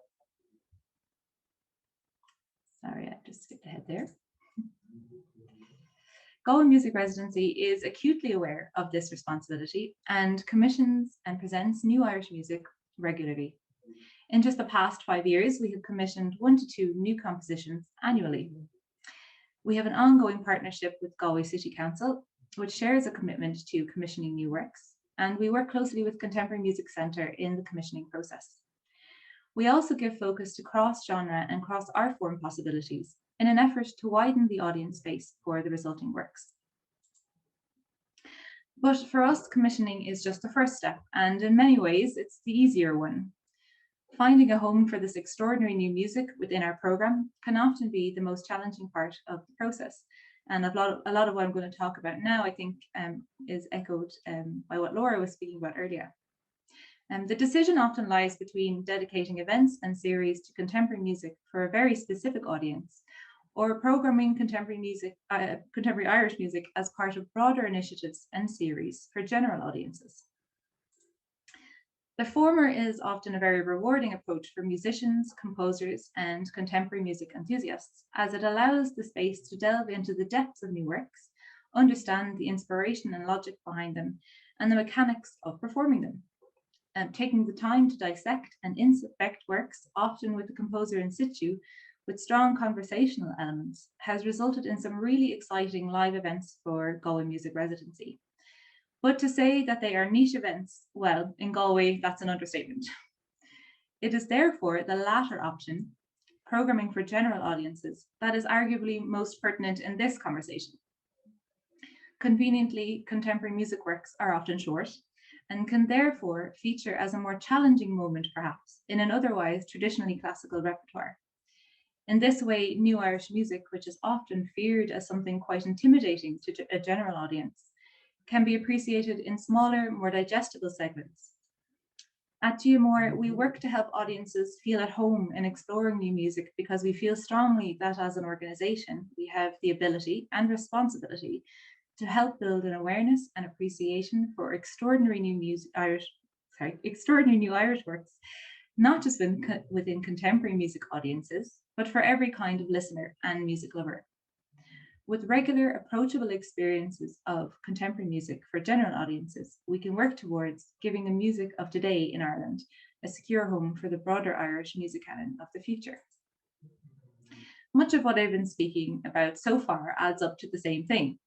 Sorry, I just skipped ahead there. Galway Music Residency is acutely aware of this responsibility and commissions and presents new Irish music regularly. In just the past 5 years, we have commissioned 1 to 2 new compositions annually. We have an ongoing partnership with Galway City Council, which shares a commitment to commissioning new works, and we work closely with Contemporary Music Centre in the commissioning process. We also give focus to cross-genre and cross-art form possibilities in an effort to widen the audience space for the resulting works. But for us, commissioning is just the first step, and in many ways, it's the easier one. Finding a home for this extraordinary new music within our programme can often be the most challenging part of the process. And a lot of what I'm going to talk about now, I think, is echoed by what Laura was speaking about earlier. The decision often lies between dedicating events and series to contemporary music for a very specific audience, or programming contemporary Irish music as part of broader initiatives and series for general audiences. The former is often a very rewarding approach for musicians, composers, and contemporary music enthusiasts, as it allows the space to delve into the depths of new works, understand the inspiration and logic behind them, and the mechanics of performing them. Taking the time to dissect and inspect works, often with the composer in situ, with strong conversational elements, has resulted in some really exciting live events for Galway Music Residency. But to say that they are niche events, well, in Galway, that's an understatement. It is therefore the latter option, programming for general audiences, that is arguably most pertinent in this conversation. Conveniently, contemporary music works are often short and can therefore feature as a more challenging moment, perhaps, in an otherwise traditionally classical repertoire. In this way, new Irish music, which is often feared as something quite intimidating to a general audience, can be appreciated in smaller, more digestible segments. At GMR, we work to help audiences feel at home in exploring new music because we feel strongly that as an organisation, we have the ability and responsibility to help build an awareness and appreciation for extraordinary new Irish works, not just within contemporary music audiences, but for every kind of listener and music lover. With regular, approachable experiences of contemporary music for general audiences, we can work towards giving the music of today in Ireland a secure home for the broader Irish music canon of the future. Much of what I've been speaking about so far adds up to the same thing,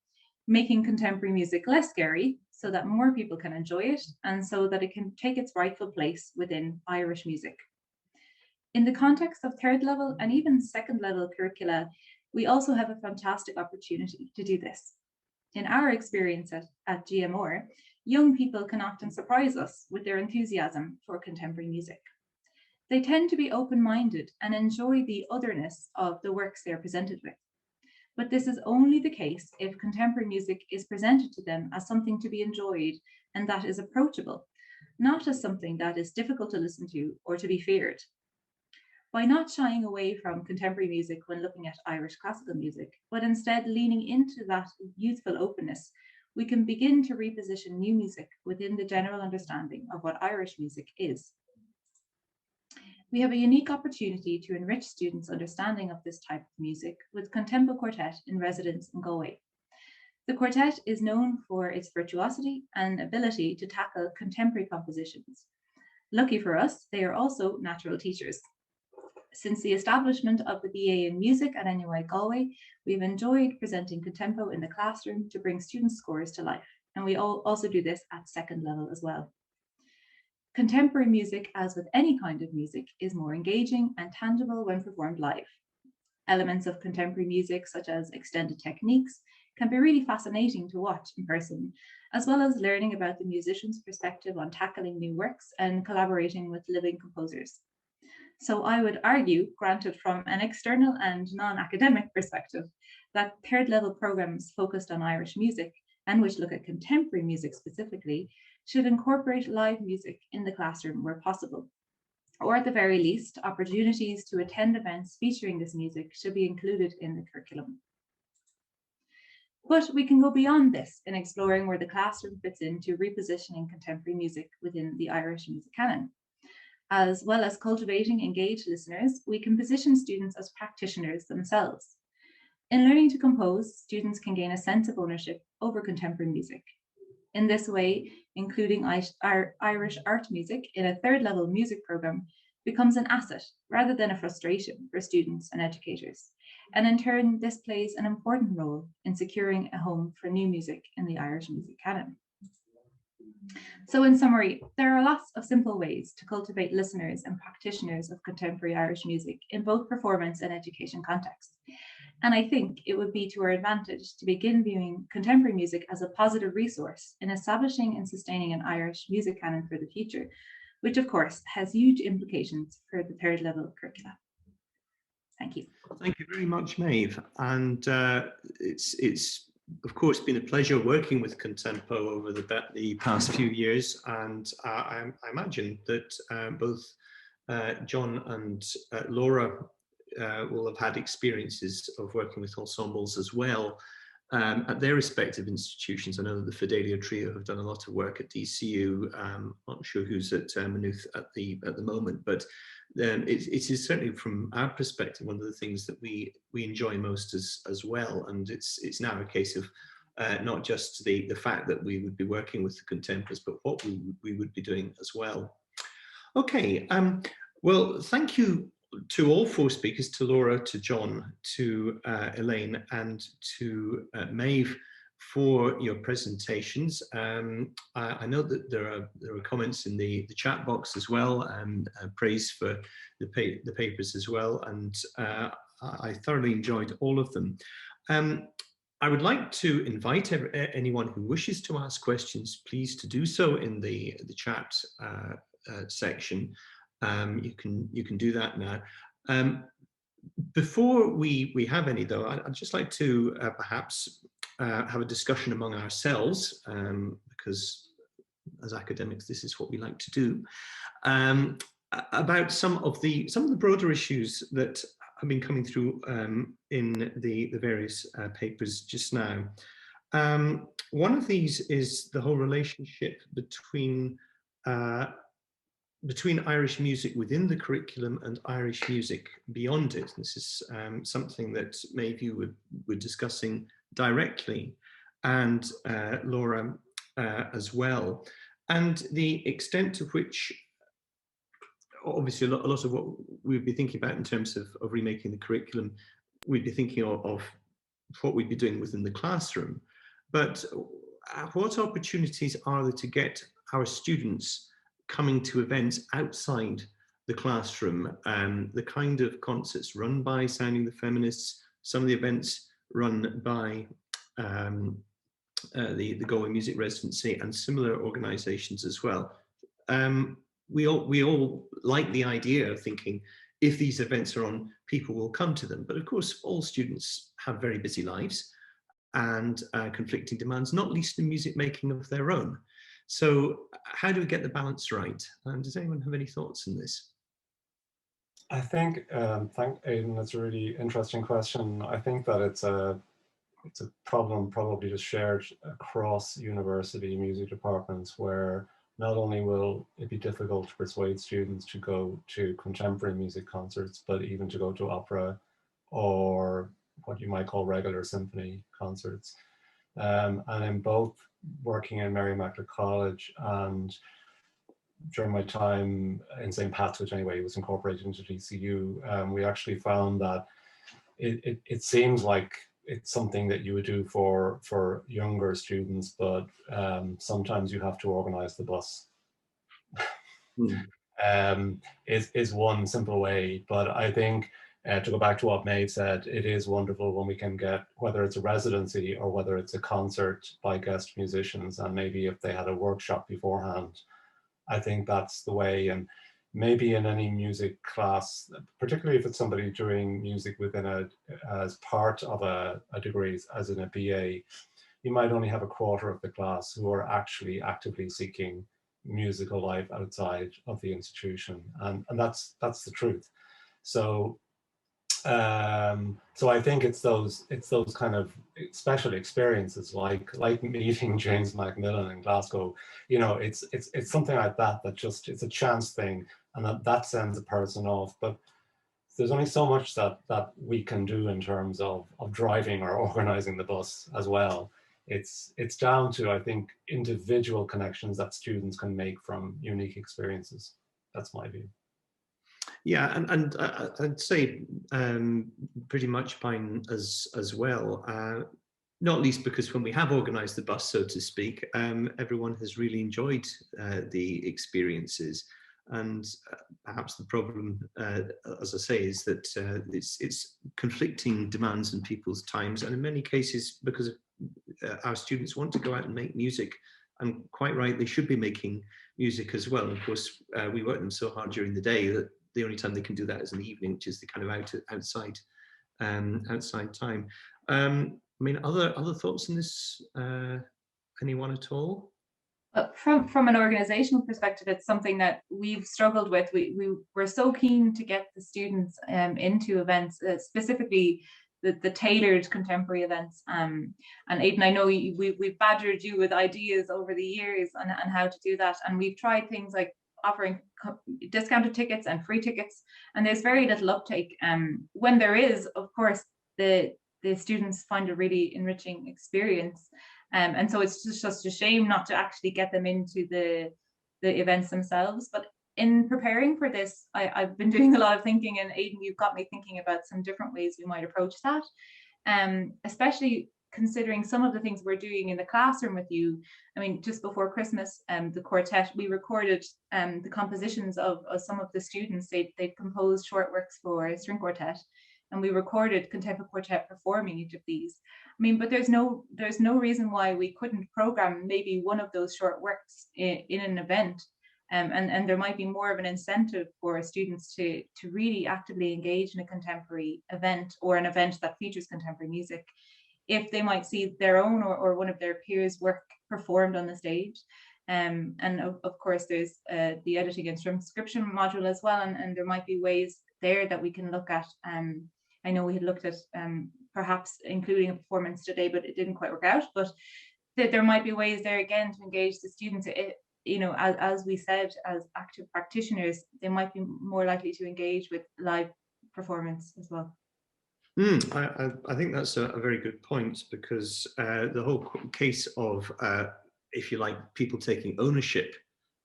making contemporary music less scary so that more people can enjoy it and so that it can take its rightful place within Irish music. In the context of third level and even second level curricula, we also have a fantastic opportunity to do this. In our experience at GMR, young people can often surprise us with their enthusiasm for contemporary music. They tend to be open-minded and enjoy the otherness of the works they are presented with. But this is only the case if contemporary music is presented to them as something to be enjoyed and that is approachable, not as something that is difficult to listen to or to be feared. By not shying away from contemporary music when looking at Irish classical music, but instead leaning into that youthful openness, we can begin to reposition new music within the general understanding of what Irish music is. We have a unique opportunity to enrich students' understanding of this type of music with Contempo Quartet in residence in Galway. The quartet is known for its virtuosity and ability to tackle contemporary compositions. Lucky for us, they are also natural teachers. Since the establishment of the BA in Music at NUI Galway, we've enjoyed presenting Contempo in the classroom to bring students' scores to life, and we also do this at second level as well. Contemporary music, as with any kind of music, is more engaging and tangible when performed live. Elements of contemporary music, such as extended techniques, can be really fascinating to watch in person, as well as learning about the musician's perspective on tackling new works and collaborating with living composers. So I would argue, granted from an external and non-academic perspective, that third level programs focused on Irish music and which look at contemporary music specifically should incorporate live music in the classroom where possible. Or at the very least, opportunities to attend events featuring this music should be included in the curriculum. But we can go beyond this in exploring where the classroom fits into repositioning contemporary music within the Irish music canon. As well as cultivating engaged listeners, we can position students as practitioners themselves. In learning to compose, students can gain a sense of ownership over contemporary music. In this way, including Irish art music in a third level music program becomes an asset rather than a frustration for students and educators. And in turn, this plays an important role in securing a home for new music in the Irish music canon. So in summary, there are lots of simple ways to cultivate listeners and practitioners of contemporary Irish music in both performance and education contexts. And I think it would be to our advantage to begin viewing contemporary music as a positive resource in establishing and sustaining an Irish music canon for the future, which of course has huge implications for the third level curricula. Thank you. Thank you very much, Maeve. And it's of course been a pleasure working with Contempo over the past few years, and I imagine that both John and Laura will have had experiences of working with ensembles as well at their respective institutions. I know that the Fidelio Trio have done a lot of work at DCU. Not sure who's at Maynooth at the moment, but it is certainly from our perspective one of the things that we enjoy most as well. And it's now a case of not just the fact that we would be working with the contemporaries, but what we would be doing as well. Okay, well, thank you to all four speakers, to Laura, to John, to Elaine, and to Maeve for your presentations. I know that there are comments in the chat box as well, and praise for the papers as well, and I thoroughly enjoyed all of them. I would like to invite anyone who wishes to ask questions, please to do so in the chat section. You can do that now. Before we have any though, I'd just like to perhaps have a discussion among ourselves, because as academics this is what we like to do, about some of the broader issues that have been coming through in the various papers just now. One of these is the whole relationship between Irish music within the curriculum and Irish music beyond it. This is something that Maeve you were discussing directly, and Laura as well. And the extent to which, obviously a lot of what we'd be thinking about in terms of remaking the curriculum, we'd be thinking of what we'd be doing within the classroom. But what opportunities are there to get our students coming to events outside the classroom? The kind of concerts run by Sounding the Feminists, some of the events run by the Galway Music Residency and similar organisations as well. We all like the idea of thinking if these events are on, people will come to them. But of course, all students have very busy lives and conflicting demands, not least in music making of their own. So how do we get the balance right? Does anyone have any thoughts on this? I think, thank Aidan, that's a really interesting question. I think that it's a problem probably just shared across university music departments, where not only will it be difficult to persuade students to go to contemporary music concerts, but even to go to opera or what you might call regular symphony concerts. And in both working in Mary Immaculate College and during my time in St. Pat's, which anyway was incorporated into DCU, we actually found that it seems like it's something that you would do for younger students, but sometimes you have to organize the bus. Is one simple way, but I think To go back to what Maeve said, it is wonderful when we can get, whether it's a residency or whether it's a concert by guest musicians, and maybe if they had a workshop beforehand, I think that's the way. And maybe in any music class, particularly if it's somebody doing music within as part of a degree, as in a BA, you might only have a quarter of the class who are actually actively seeking musical life outside of the institution, and that's the truth. So so I think it's those kind of special experiences, like meeting James Macmillan in Glasgow. You know, it's something like that just, it's a chance thing, and that sends a person off. But there's only so much that we can do in terms of driving or organizing the bus as well. It's down to, I think, individual connections that students can make from unique experiences. That's my view. Yeah, and I'd say pretty much mine as well. Not least because when we have organised the bus, so to speak, everyone has really enjoyed the experiences. And perhaps the problem, as I say, is that it's conflicting demands in people's times, and in many cases, because our students want to go out and make music, and quite right, they should be making music as well. Of course, we work them so hard during the day that the only time they can do that is in the evening, which is the kind of outside time. I mean, other thoughts on this? Anyone at all? From an organizational perspective, it's something that we've struggled with. We're so keen to get the students into events, specifically the tailored contemporary events. And Aidan, I know we've badgered you with ideas over the years on how to do that. And we've tried things like offering discounted tickets and free tickets, and there's very little uptake. When there is, of course, the students find a really enriching experience. And so it's just a shame not to actually get them into the events themselves. But in preparing for this, I've been doing a lot of thinking, and Aidan, you've got me thinking about some different ways we might approach that, especially considering some of the things we're doing in the classroom with you. I mean, just before Christmas, the quartet, we recorded the compositions of some of the students. They composed short works for a string quartet, and we recorded contemporary quartet performing each of these. I mean, but there's no reason why we couldn't program maybe one of those short works in an event. And there might be more of an incentive for students to really actively engage in a contemporary event, or an event that features contemporary music, if they might see their own or one of their peers' work performed on the stage. And of course, there's the editing and transcription module as well, and there might be ways there that we can look at. I know we had looked at perhaps including a performance today, but it didn't quite work out. But there might be ways there again to engage the students. You know, as we said, as active practitioners, they might be more likely to engage with live performance as well. I think that's a very good point, because the whole case of, if you like, people taking ownership.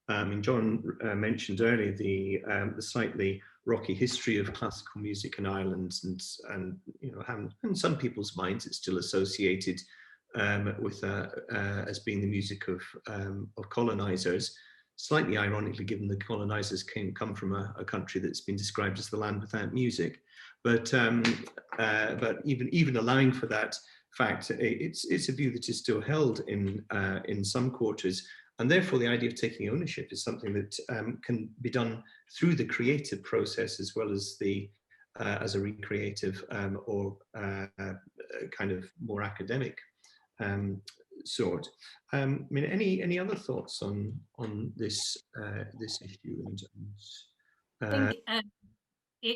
I mean, John mentioned earlier the slightly rocky history of classical music in Ireland, and you know, how in some people's minds it's still associated with as being the music of colonizers. Slightly ironically, given the colonizers come from a country that's been described as the land without music. But even allowing for that fact, it's a view that is still held in some quarters, and therefore the idea of taking ownership is something that can be done through the creative process as well as as a recreative or kind of more academic sort. I mean, any other thoughts on this issue? I think,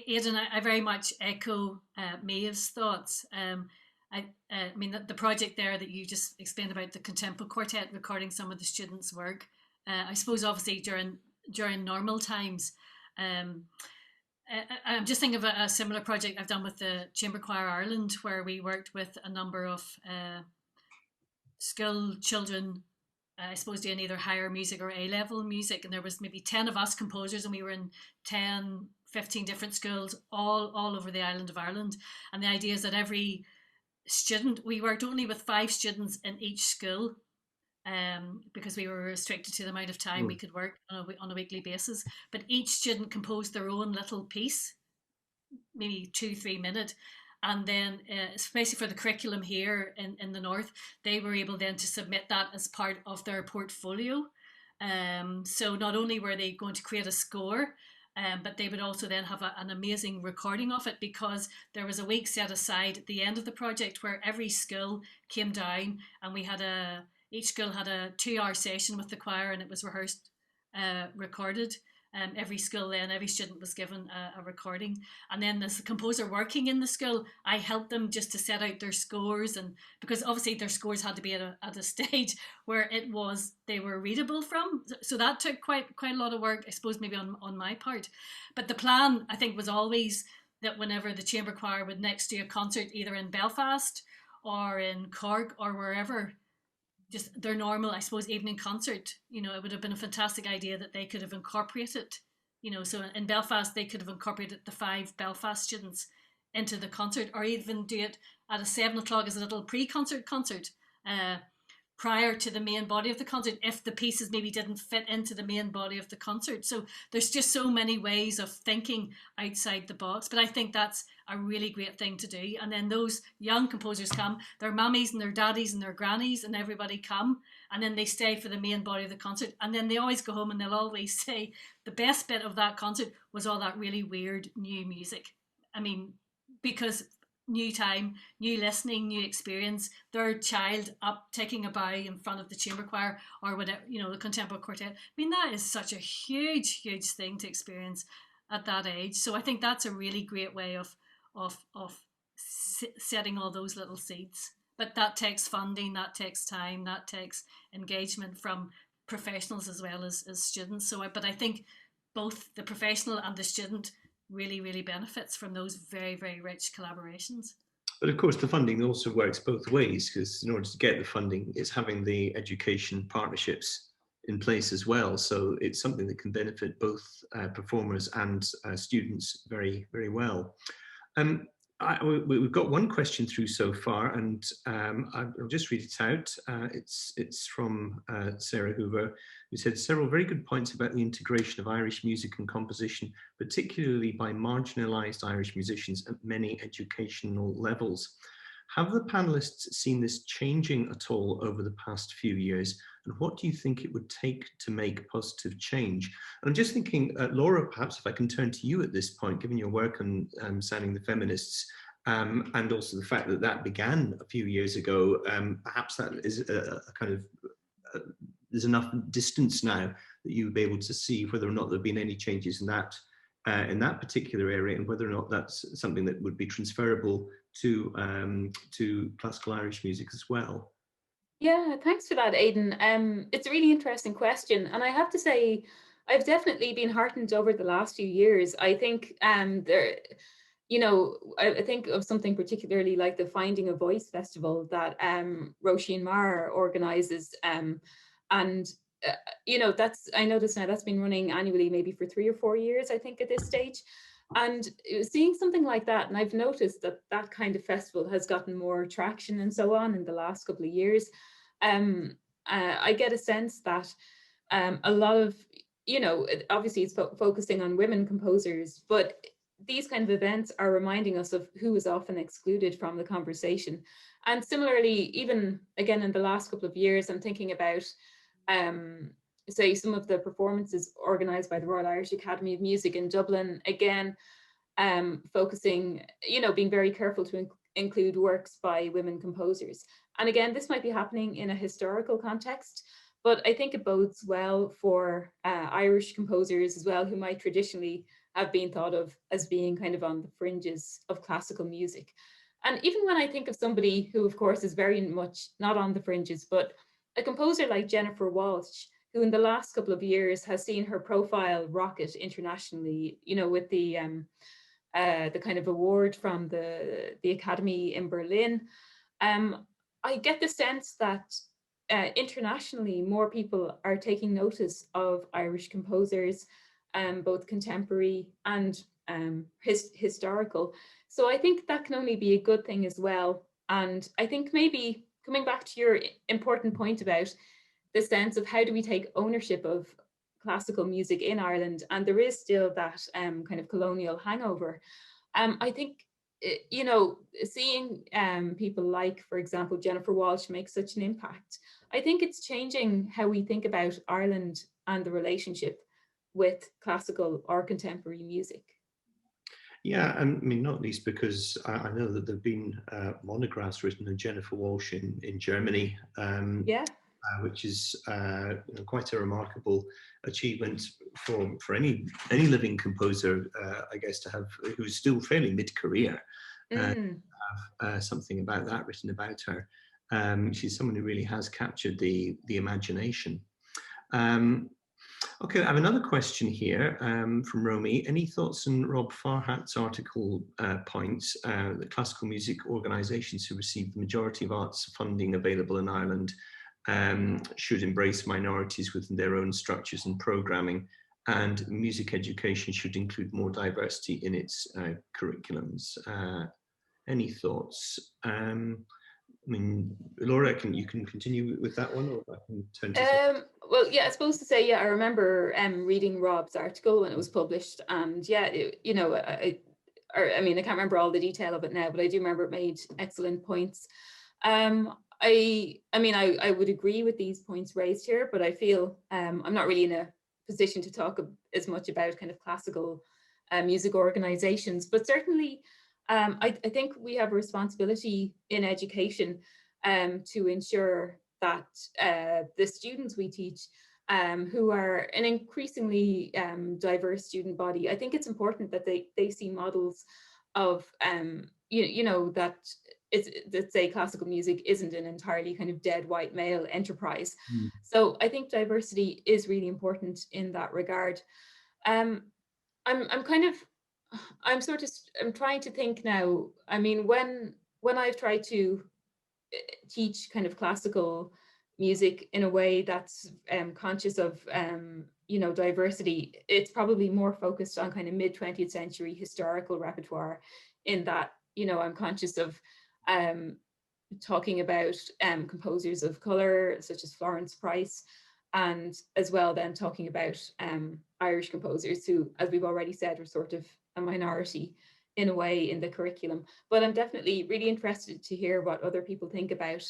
Aidan, I very much echo Maeve's thoughts. I mean, the project there that you just explained about the contemporary quartet recording some of the students' work, I suppose obviously during normal times. I'm just thinking of a similar project I've done with the Chamber Choir Ireland, where we worked with a number of school children, I suppose, doing either higher music or A-level music, and there was maybe 10 of us composers, and we were in 10-15 different schools all over the island of Ireland. And the idea is that every student, we worked only with 5 students in each school, because we were restricted to the amount of time we could work on a weekly basis. But each student composed their own little piece, maybe 2-3 minute. And then especially for the curriculum here in the north, they were able then to submit that as part of their portfolio. So not only were they going to create a score, but they would also then have an amazing recording of it, because there was a week set aside at the end of the project where every school came down, and we had each school had a 2-hour session with the choir, and it was rehearsed, recorded. Every school then, every student was given a recording. And then as the composer working in the school, I helped them just to set out their scores, and because obviously their scores had to be at a stage where they were readable from. So that took quite a lot of work, I suppose, maybe on my part. But the plan, I think, was always that whenever the chamber choir would next do a concert, either in Belfast or in Cork or wherever, just their normal, I suppose, evening concert, it would have been a fantastic idea that they could have incorporated, so in Belfast, they could have incorporated the 5 Belfast students into the concert, or even do it at a 7 o'clock as a little pre-concert prior to the main body of the concert, if the pieces maybe didn't fit into the main body of the concert. So there's just so many ways of thinking outside the box, but I think that's a really great thing to do. And then those young composers come, their mummies and their daddies and their grannies and everybody come, and then they stay for the main body of the concert, and then they always go home and they'll always say the best bit of that concert was all that really weird new music. I mean, because new time, new listening, new experience, their child up taking a bow in front of the chamber choir or whatever, the contemporary quartet. I mean, that is such a huge thing to experience at that age. So I think that's a really great way of setting all those little seeds. But that takes funding, that takes time, that takes engagement from professionals as well as students. But I think both the professional and the student really benefits from those very rich collaborations. But of course, the funding also works both ways, because in order to get the funding, it's having the education partnerships in place as well. So it's something that can benefit both performers and students very well. We've got one question through so far, and I'll just read it out. It's from Sarah Hoover, who said several very good points about the integration of Irish music and composition, particularly by marginalised Irish musicians at many educational levels. Have the panellists seen this changing at all over the past few years? And what do you think it would take to make positive change? And I'm just thinking, Laura, perhaps if I can turn to you at this point, given your work on Sounding the Feminists, and also the fact that began a few years ago, perhaps that is a kind of, there's enough distance now that you would be able to see whether or not there have been any changes in that particular area, and whether or not that's something that would be transferable to classical Irish music as well. Yeah, thanks for that, Aidan. It's a really interesting question, and I have to say, I've definitely been heartened over the last few years. I think I think of something particularly like the Finding a Voice Festival that Roisin Maher organises, and I noticed now that's been running annually maybe for 3 or 4 years, I think, at this stage. And seeing something like that, and I've noticed that kind of festival has gotten more traction and so on in the last couple of years. I get a sense that a lot of, obviously it's focusing on women composers, but these kind of events are reminding us of who is often excluded from the conversation. And similarly, even again in the last couple of years, I'm thinking about say some of the performances organised by the Royal Irish Academy of Music in Dublin, again, focusing, being very careful to include works by women composers. And again, this might be happening in a historical context, but I think it bodes well for Irish composers as well, who might traditionally have been thought of as being kind of on the fringes of classical music. And even when I think of somebody who, of course, is very much not on the fringes, but a composer like Jennifer Walsh, who in the last couple of years has seen her profile rocket internationally, with the kind of award from the Academy in Berlin. I get the sense that internationally more people are taking notice of Irish composers, both contemporary and historical. So I think that can only be a good thing as well. And I think maybe coming back to your important point about the sense of how do we take ownership of classical music in Ireland, and there is still that kind of colonial hangover. I think, you know, seeing people like, for example, Jennifer Walsh make such an impact, I think it's changing how we think about Ireland and the relationship with classical or contemporary music. Yeah, I mean, not least because I know that there have been monographs written on Jennifer Walsh in Germany, Yeah. which is quite a remarkable achievement for any living composer, I guess, to have, who's still fairly mid-career, have something about that written about her. She's someone who really has captured the imagination. Okay, I have another question here from Romy. Any thoughts on Rob Farhat's article points that classical music organisations who receive the majority of arts funding available in Ireland should embrace minorities within their own structures and programming, and music education should include more diversity in its curriculums? Any thoughts? I mean, Laura, you can continue with that one, or I can turn to. Well, yeah, I suppose to say, yeah, I remember reading Rob's article when it was published, and yeah, you know, I mean, I can't remember all the detail of it now, but I do remember it made excellent points. I mean, I would agree with these points raised here, but I feel I'm not really in a position to talk as much about kind of classical music organizations, but certainly I think we have a responsibility in education to ensure that the students we teach, who are an increasingly diverse student body, I think it's important that they see models of, you know, that say classical music isn't an entirely kind of dead white male enterprise. So I think diversity is really important in that regard. I'm trying to think now. I mean, when I've tried to teach kind of classical music in a way that's conscious of you know, diversity, it's probably more focused on kind of mid 20th century historical repertoire, in that, you know, I'm conscious of talking about composers of color such as Florence Price, and as well then talking about Irish composers who, as we've already said, are sort of a minority in a way in the curriculum. But I'm definitely really interested to hear what other people think about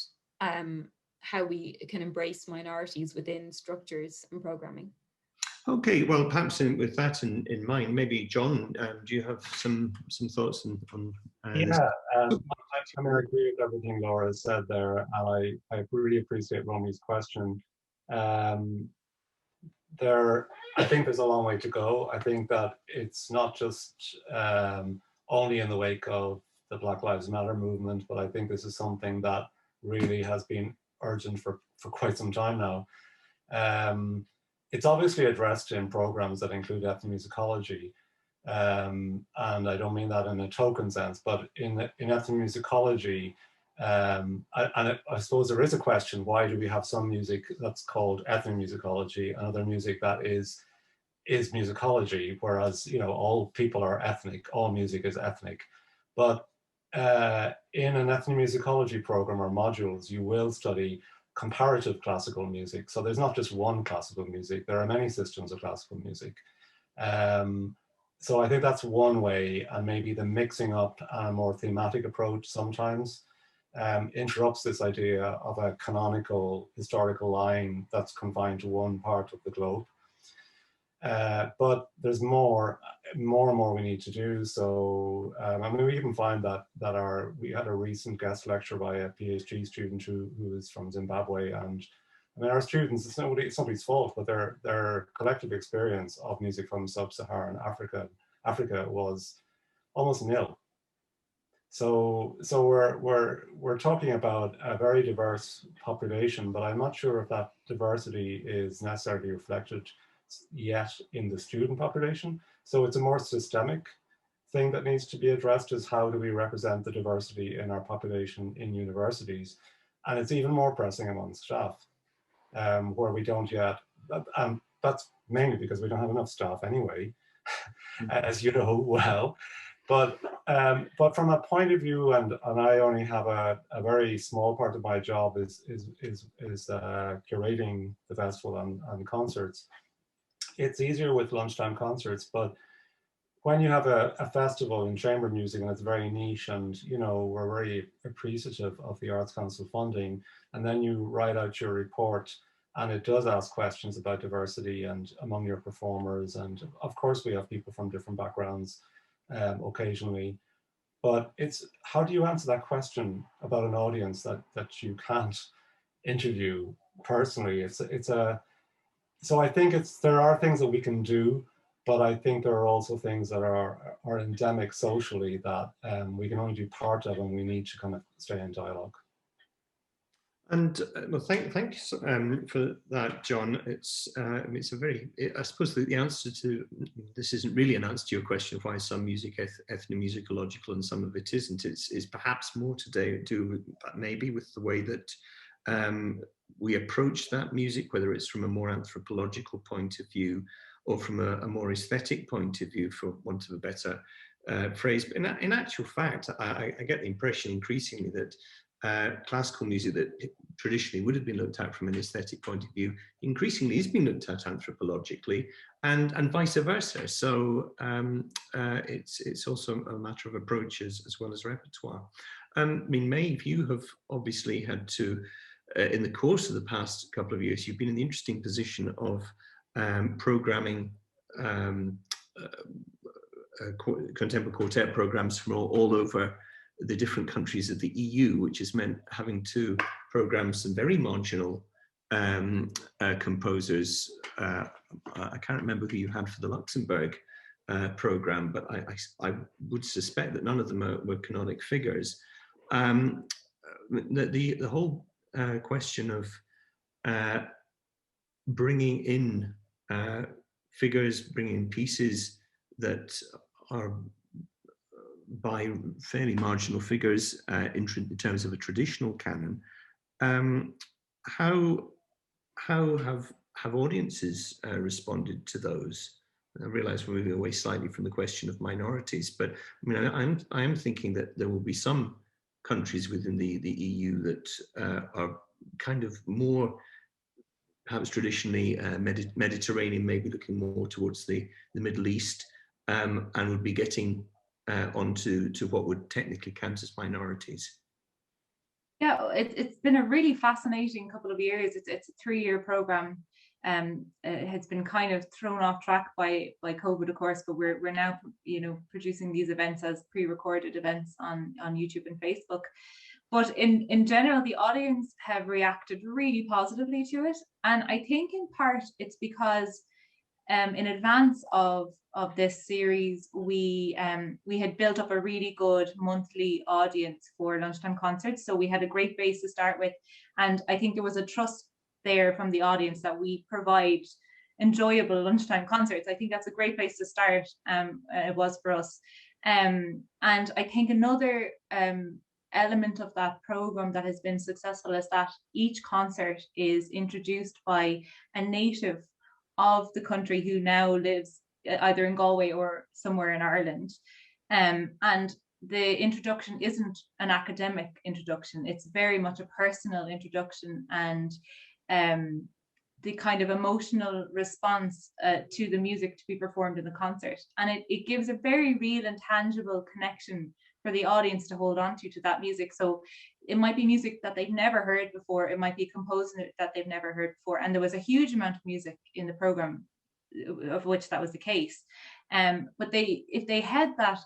how we can embrace minorities within structures and programming. Okay, well, perhaps with that in mind, maybe John, do you have some thoughts on this? I mean, I agree with everything Laura said there, and I really appreciate Romy's question. I think there's a long way to go. I think that it's not just only in the wake of the Black Lives Matter movement, but I think this is something that really has been urgent for quite some time now. It's obviously addressed in programs that include ethnomusicology, and I don't mean that in a token sense, but in ethnomusicology, I suppose there is a question: why do we have some music that's called ethnomusicology and other music that is musicology, whereas, you know, all people are ethnic, all music is ethnic? But in an ethnomusicology program or modules, you will study comparative classical music. So there's not just one classical music, there are many systems of classical music. So I think that's one way, and maybe the mixing up a more thematic approach sometimes interrupts this idea of a canonical historical line that's confined to one part of the globe. But there's more and more we need to do. So I mean, we even find that we had a recent guest lecture by a PhD student who is from Zimbabwe, and I mean, our students, it's nobody's fault, but their collective experience of music from sub-Saharan Africa was almost nil. So we're talking about a very diverse population, but I'm not sure if that diversity is necessarily reflected yet in the student population. So it's a more systemic thing that needs to be addressed, is how do we represent the diversity in our population in universities? And it's even more pressing among staff, where we don't yet, and that's mainly because we don't have enough staff anyway, as you know well. But from a point of view, and I only have a very small part of my job is curating the festival and concerts. It's easier with lunchtime concerts, but when you have a festival in chamber music and it's very niche, and you know, we're very appreciative of the Arts Council funding, and then you write out your report and it does ask questions about diversity and among your performers, and of course we have people from different backgrounds occasionally, but it's how do you answer that question about an audience that you can't interview personally? So I think there are things that we can do, but I think there are also things that are endemic socially that we can only do part of, and we need to kind of stay in dialogue. And well, thank you for that, John. It's a very, I suppose the answer to this isn't really an answer to your question of why some music ethnomusicological and some of it isn't. It's perhaps more to do with maybe with the way that we approach that music, whether it's from a more anthropological point of view or from a more aesthetic point of view, for want of a better phrase. But in actual fact, I get the impression increasingly that classical music that traditionally would have been looked at from an aesthetic point of view increasingly is being looked at anthropologically, and vice versa. So it's also a matter of approach as well as repertoire. I mean, Maeve, you have obviously had to, in the course of the past couple of years, you've been in the interesting position of programming contemporary quartet programs from all over the different countries of the EU, which has meant having to program some very marginal composers. I can't remember who you had for the Luxembourg program, but I would suspect that none of them were canonic figures. The whole question of bringing in figures, bringing in pieces that are by fairly marginal figures in terms of a traditional canon, how have audiences responded to those? I realise we're moving away slightly from the question of minorities, but I mean, I am thinking that there will be some countries within the EU that are kind of more perhaps traditionally Mediterranean, maybe looking more towards the Middle East, and would be getting onto what would technically count as minorities. Yeah, it's been a really fascinating couple of years. It's a 3-year program. It has been kind of thrown off track by COVID, of course, but we're now, you know, producing these events as pre-recorded events on YouTube and Facebook. But in general, the audience have reacted really positively to it, and I think in part it's because in advance of this series, we had built up a really good monthly audience for lunchtime concerts. So we had a great base to start with, and I think there was a trust there from the audience that we provide enjoyable lunchtime concerts. I think that's a great place to start. It was for us, and I think another element of that program that has been successful is that each concert is introduced by a native of the country who now lives either in Galway or somewhere in Ireland. And the introduction isn't an academic introduction, it's very much a personal introduction, and the kind of emotional response to the music to be performed in the concert. And it gives a very real and tangible connection for the audience to hold on to that music. So it might be music that they've never heard before, it might be a composer that they've never heard before, and there was a huge amount of music in the program of which that was the case. But if they had that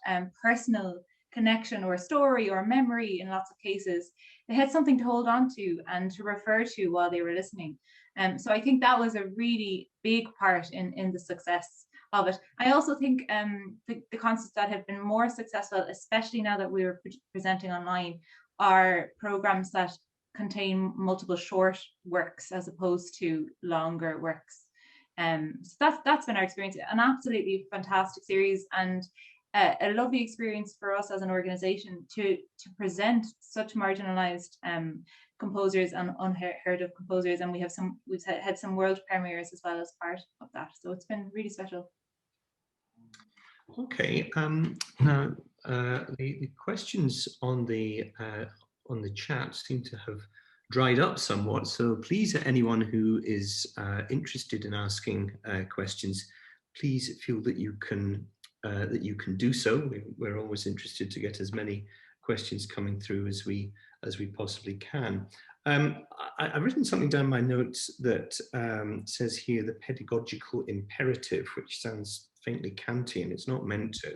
personal connection or story or memory, in lots of cases, they had something to hold on to and to refer to while they were listening. So I think that was a really big part in the success of it. I also think the concerts that have been more successful, especially now that we were presenting online, are programs that contain multiple short works as opposed to longer works. So that's been our experience. An absolutely fantastic series, and a lovely experience for us as an organization to present such marginalized composers and unheard of composers, and we've had some world premieres as well as part of that. So it's been really special. Okay, now the questions on the chat seem to have dried up somewhat, so please, anyone who is interested in asking questions, please feel that you can that you can do so. We're always interested to get as many questions coming through as we possibly can. I've written something down in my notes that says here the pedagogical imperative, which sounds faintly Kantian. It's not meant to.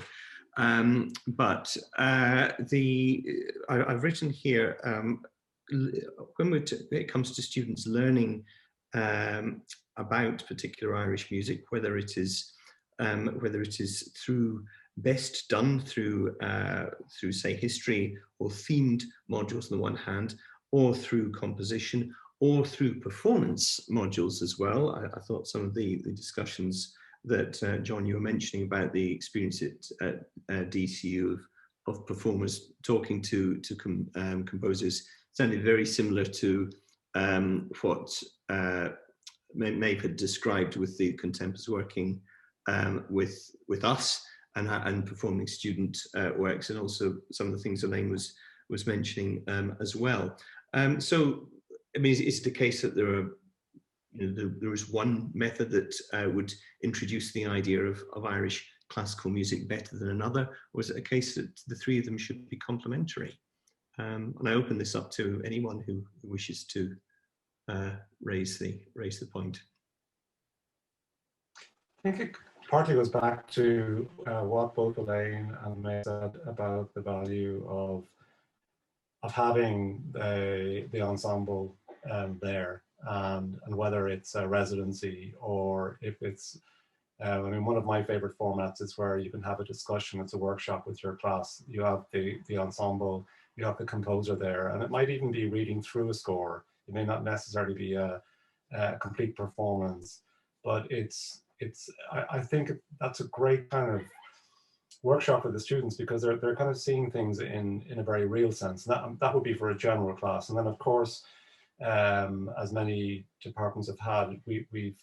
But I've written here, when it comes to students learning about particular Irish music, whether it is through best done through say history or themed modules on the one hand, or through composition, or through performance modules as well. I thought some of the discussions that John, you were mentioning about the experience at DCU of performers talking to composers sounded very similar to what Maeve had described with the contemporaries working with us and performing student works, and also some of the things Elaine was mentioning as well. So, I mean, is it the case that there is one method that would introduce the idea of Irish classical music better than another, or is it a case that the three of them should be complementary? And I open this up to anyone who wishes to raise the point. I think it partly goes back to what both Elaine and May said about the value of having the ensemble there, and whether it's a residency or if it's, I mean, one of my favorite formats is where you can have a discussion. It's a workshop with your class. You have the ensemble, you have the composer there, and it might even be reading through a score. It may not necessarily be a complete performance, but I think that's a great kind of workshop for the students, because they're kind of seeing things in a very real sense. And that would be for a general class. And then of course, as many departments have had, we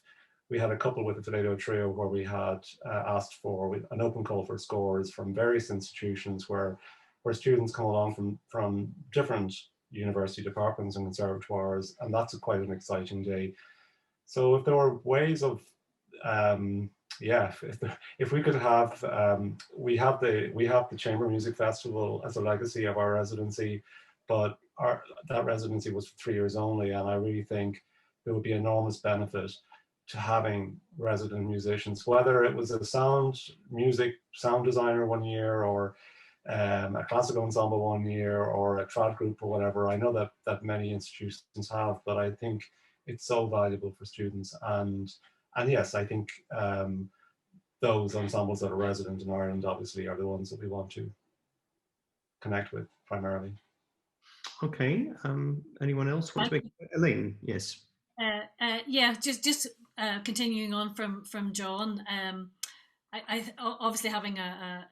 had a couple with the Toledo Trio where we had asked for an open call for scores from various institutions where students come along from different university departments and conservatoires, and that's quite an exciting day. So if there were ways of if we could have, we have the Chamber Music Festival as a legacy of our residency, but that residency was for 3 years only, and I really think there would be enormous benefit to having resident musicians, whether it was a sound designer 1 year, or a classical ensemble 1 year, or a trad group or whatever. I know that many institutions have, but I think it's so valuable for students. And yes, I think those ensembles that are resident in Ireland obviously are the ones that we want to connect with primarily. Okay, anyone else want to make? Elaine, yes. Yeah, just continuing on from John. I obviously having an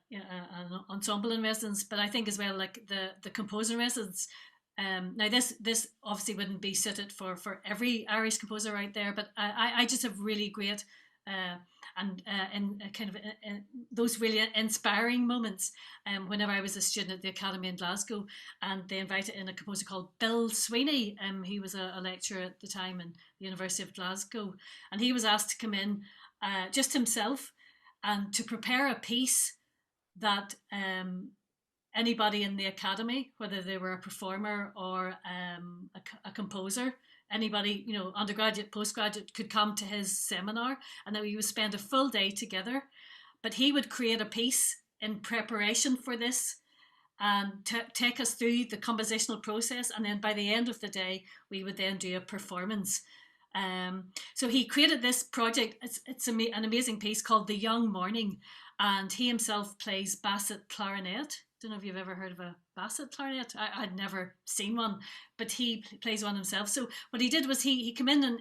ensemble in residence, but I think as well, like the composer in residence. Now this obviously wouldn't be suited for every Irish composer out there, but I just have really great and kind of those really inspiring moments. Whenever I was a student at the Academy in Glasgow, and they invited in a composer called Bill Sweeney. He was a lecturer at the time in the University of Glasgow, and he was asked to come in just himself and to prepare a piece that anybody in the academy, whether they were a performer or a composer, anybody, undergraduate, postgraduate, could come to his seminar, and that we would spend a full day together. But he would create a piece in preparation for this and take us through the compositional process, and then by the end of the day we would then do a performance. So he created this project. It's an amazing piece called The Young Morning, and he himself plays basset clarinet. Don't know if you've ever heard of a basset clarinet. I'd never seen one, but he plays one himself. So what he did was he came in, and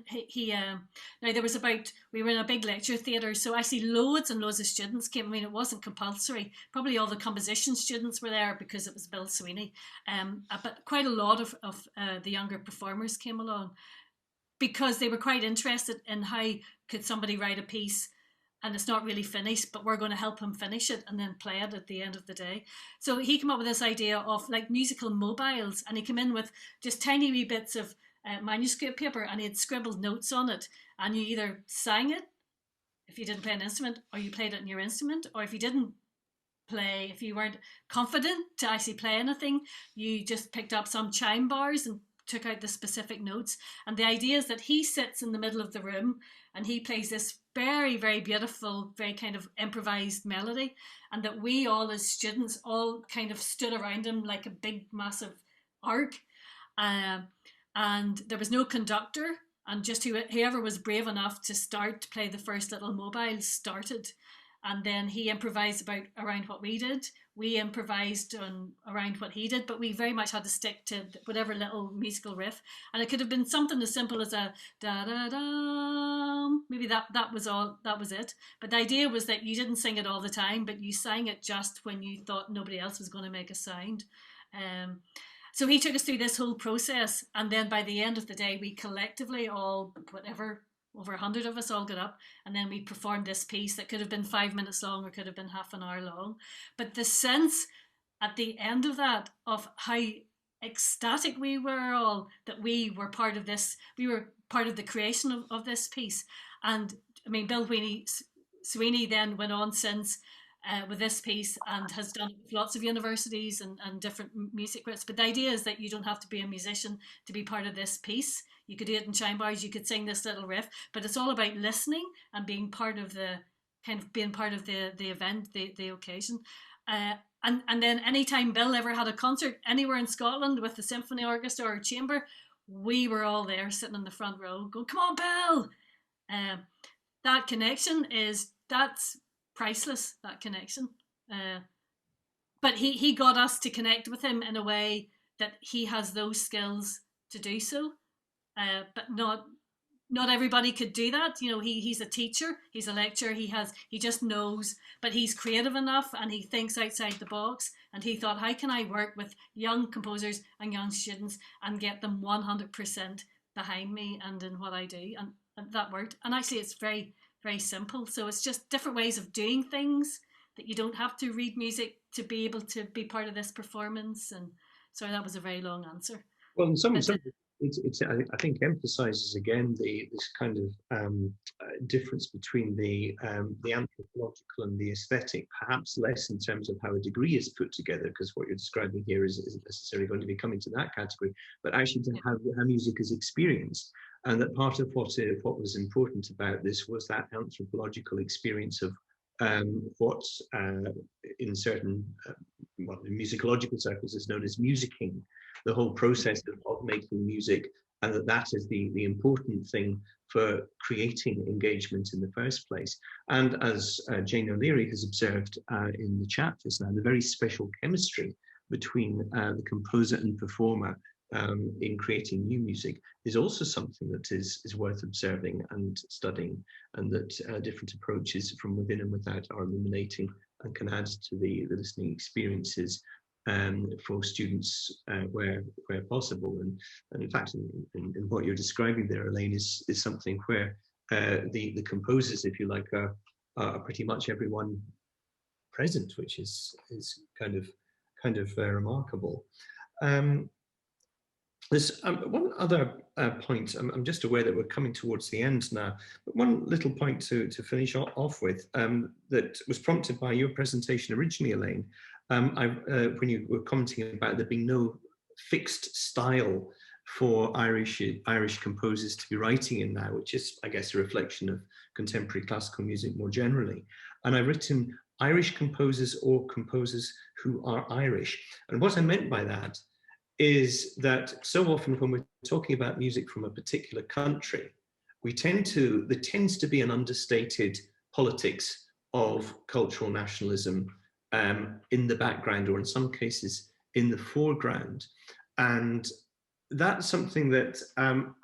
now there was we were in a big lecture theatre, so actually loads and loads of students came. I mean, it wasn't compulsory. Probably all the composition students were there because it was Bill Sweeney, but quite a lot of the younger performers came along, because they were quite interested in how could somebody write a piece and it's not really finished, but we're going to help him finish it and then play it at the end of the day. So he came up with this idea of like musical mobiles, and he came in with just tiny wee bits of manuscript paper, and he had scribbled notes on it, and you either sang it if you didn't play an instrument, or you played it in your instrument, or if you didn't play, if you weren't confident to actually play anything, you just picked up some chime bars and took out the specific notes. And the idea is that he sits in the middle of the room and he plays this very, very beautiful, very kind of improvised melody, and that we all as students all kind of stood around him like a big massive arc, and there was no conductor, and just whoever was brave enough to start to play the first little mobile started, and then he improvised around what we did. We improvised around what he did, but we very much had to stick to whatever little musical riff. And it could have been something as simple as a da da da. Maybe that was all. That was it. But the idea was that you didn't sing it all the time, but you sang it just when you thought nobody else was going to make a sound. So he took us through this whole process, and then by the end of the day, we collectively all, whatever, over 100 of us all got up, and then we performed this piece that could have been 5 minutes long or could have been half an hour long. But the sense at the end of that of how ecstatic we were all that we were part of this, we were part of the creation of this piece. And I mean, Bill Sweeney then went on since with this piece and has done it with lots of universities and different music groups. But the idea is that you don't have to be a musician to be part of this piece. You could do it in chime bars, you could sing this little riff, but it's all about listening and being part of the event, the occasion. And then anytime Bill ever had a concert anywhere in Scotland with the symphony orchestra or chamber, we were all there sitting in the front row going, come on, Bill! That connection that's priceless, that connection. But he got us to connect with him in a way that he has those skills to do so. But not everybody could do that. You know, he's a teacher, he's a lecturer, he just knows, but he's creative enough and he thinks outside the box. And he thought, how can I work with young composers and young students and get them 100% behind me and in what I do? And that worked. And actually it's very, very simple. So it's just different ways of doing things, that you don't have to read music to be able to be part of this performance. And sorry, that was a very long answer. Well, in some I think emphasises again this kind of difference between the anthropological and the aesthetic, perhaps less in terms of how a degree is put together, because what you're describing here isn't necessarily going to be coming to that category, but actually to how music is experienced. And that part of what was important about this was that anthropological experience of what in certain in musicological circles is known as musicking, the whole process of making music, and that is the important thing for creating engagement in the first place. And as Jane O'Leary has observed in the chat just now, the very special chemistry between the composer and performer in creating new music is also something that is worth observing and studying, and that different approaches from within and without are illuminating and can add to the listening experiences for students where possible. And in fact, in what you're describing there, Elaine, is something where the composers, if you like, are pretty much everyone present, which is kind of remarkable. There's one other point. I'm just aware that we're coming towards the end now, but one little point to finish off with that was prompted by your presentation originally, Elaine. When you were commenting about there being no fixed style for Irish composers to be writing in now, which is, I guess, a reflection of contemporary classical music more generally. And I've written Irish composers or composers who are Irish. And what I meant by that is that so often when we're talking about music from a particular country, there tends to be an understated politics of cultural nationalism in the background, or in some cases in the foreground. And that's something that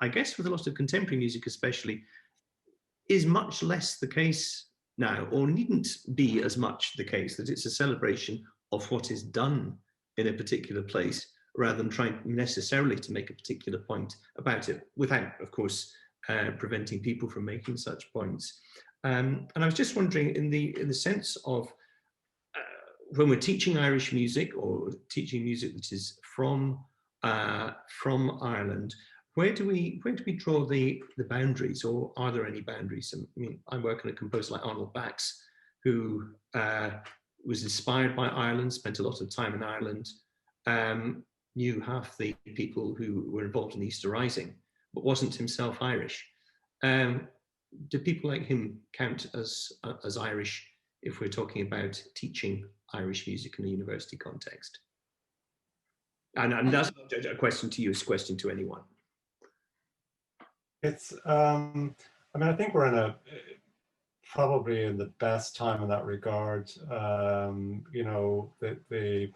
I guess with a lot of contemporary music especially is much less the case now, or needn't be as much the case, that it's a celebration of what is done in a particular place, rather than trying necessarily to make a particular point about it, without, of course, preventing people from making such points. And I was just wondering, in the sense of when we're teaching Irish music or teaching music that is from Ireland, where do we draw the boundaries, or are there any boundaries? I mean, I'm working with a composer like Arnold Bax, who was inspired by Ireland, spent a lot of time in Ireland, knew half the people who were involved in the Easter Rising, but wasn't himself Irish. Do people like him count as Irish if we're talking about teaching Irish music in a university context? And that's not a question to you, it's a question to anyone. It's, I mean, I think we're in probably in the best time in that regard. You know, the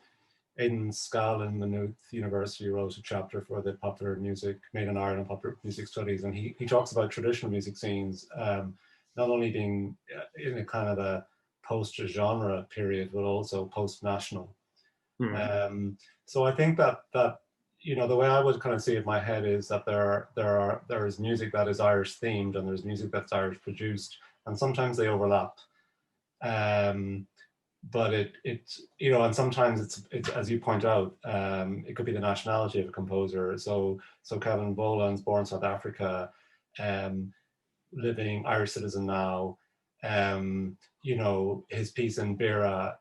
Aidan Scallon, Maynooth University, wrote a chapter for the popular music, made in Ireland popular music studies, and he talks about traditional music scenes not only being in a kind of a post-genre period, but also post-national. So I think that you know, the way I would kind of see it in my head is that there is music that is Irish themed and there's music that's Irish produced, and sometimes they overlap. But it you know, and sometimes it's as you point out, it could be the nationality of a composer. So Kevin Boland's born South Africa, living Irish citizen now. You know, his piece in Bira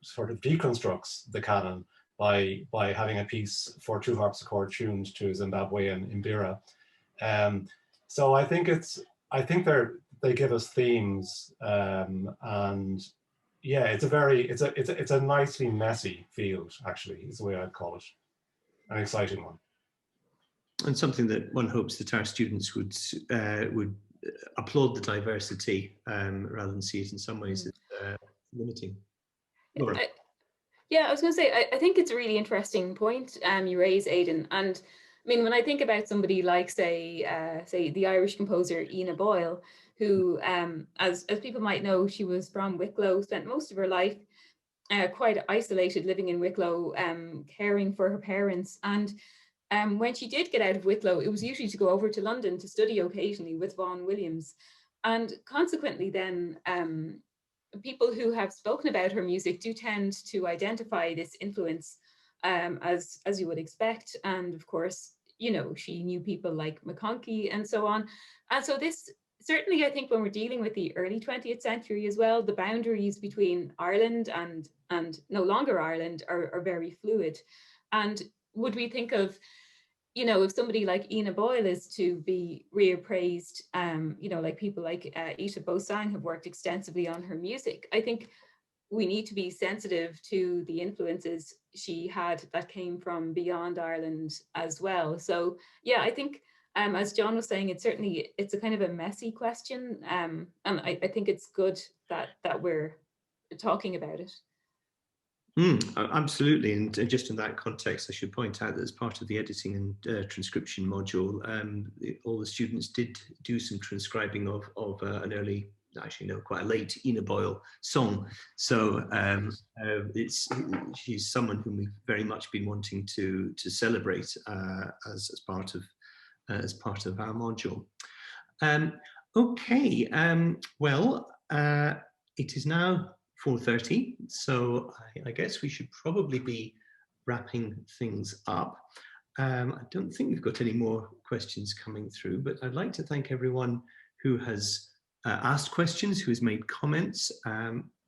sort of deconstructs the canon by having a piece for two harpsichord tuned to Zimbabwean Mbira. So I think they give us themes, and yeah, it's a nicely messy field, actually, is the way I'd call it. An exciting one. And something that one hopes that our students would applaud the diversity rather than see it in some ways as limiting. Laura. Yeah, I was going to say, I think it's a really interesting point you raise, Aidan. And I mean, when I think about somebody like, say the Irish composer Ina Boyle, who, as people might know, she was from Wicklow, spent most of her life quite isolated, living in Wicklow, caring for her parents. And when she did get out of Wicklow, it was usually to go over to London to study occasionally with Vaughan Williams. And consequently then, people who have spoken about her music do tend to identify this influence as you would expect. And of course, you know, she knew people like McConkie and so on. And so this, certainly I think when we're dealing with the early 20th century as well, the boundaries between Ireland and no longer Ireland are very fluid. And would we think of, you know, if somebody like Ina Boyle is to be reappraised, you know, like people like Ita Bosang have worked extensively on her music, I think we need to be sensitive to the influences she had that came from beyond Ireland as well. So yeah, I think as John was saying, it's a kind of a messy question, and I think it's good that we're talking about it. Absolutely, and just in that context, I should point out that as part of the editing and transcription module, all the students did do some transcribing of an early, actually no, quite a late Ina Boyle song. So she's someone whom we've very much been wanting to celebrate as part of our module. Okay, well, it is now 4:30, so I guess we should probably be wrapping things up. I don't think we've got any more questions coming through, but I'd like to thank everyone who has asked questions, who has made comments.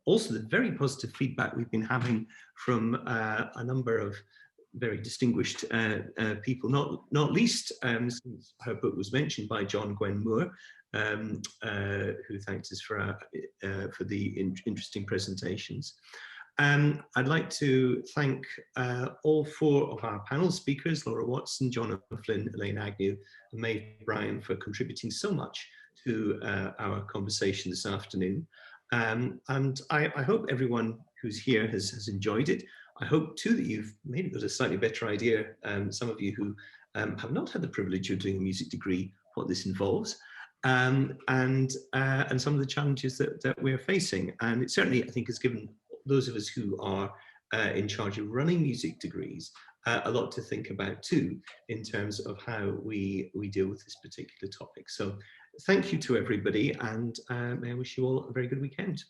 Also, the very positive feedback we've been having from a number of very distinguished people, not least since her book was mentioned by John Gwen Moore, who thanked us for the interesting presentations. I'd like to thank all four of our panel speakers, Laura Watson, John O'Flynn, Elaine Agnew, and Maeve Bryan, for contributing so much to our conversation this afternoon. And I hope everyone who's here has enjoyed it. I hope too that you've maybe got a slightly better idea, some of you who have not had the privilege of doing a music degree, what this involves, and some of the challenges that we're facing. And it certainly, I think, has given those of us who are in charge of running music degrees a lot to think about too, in terms of how we deal with this particular topic. So thank you to everybody, and may I wish you all a very good weekend.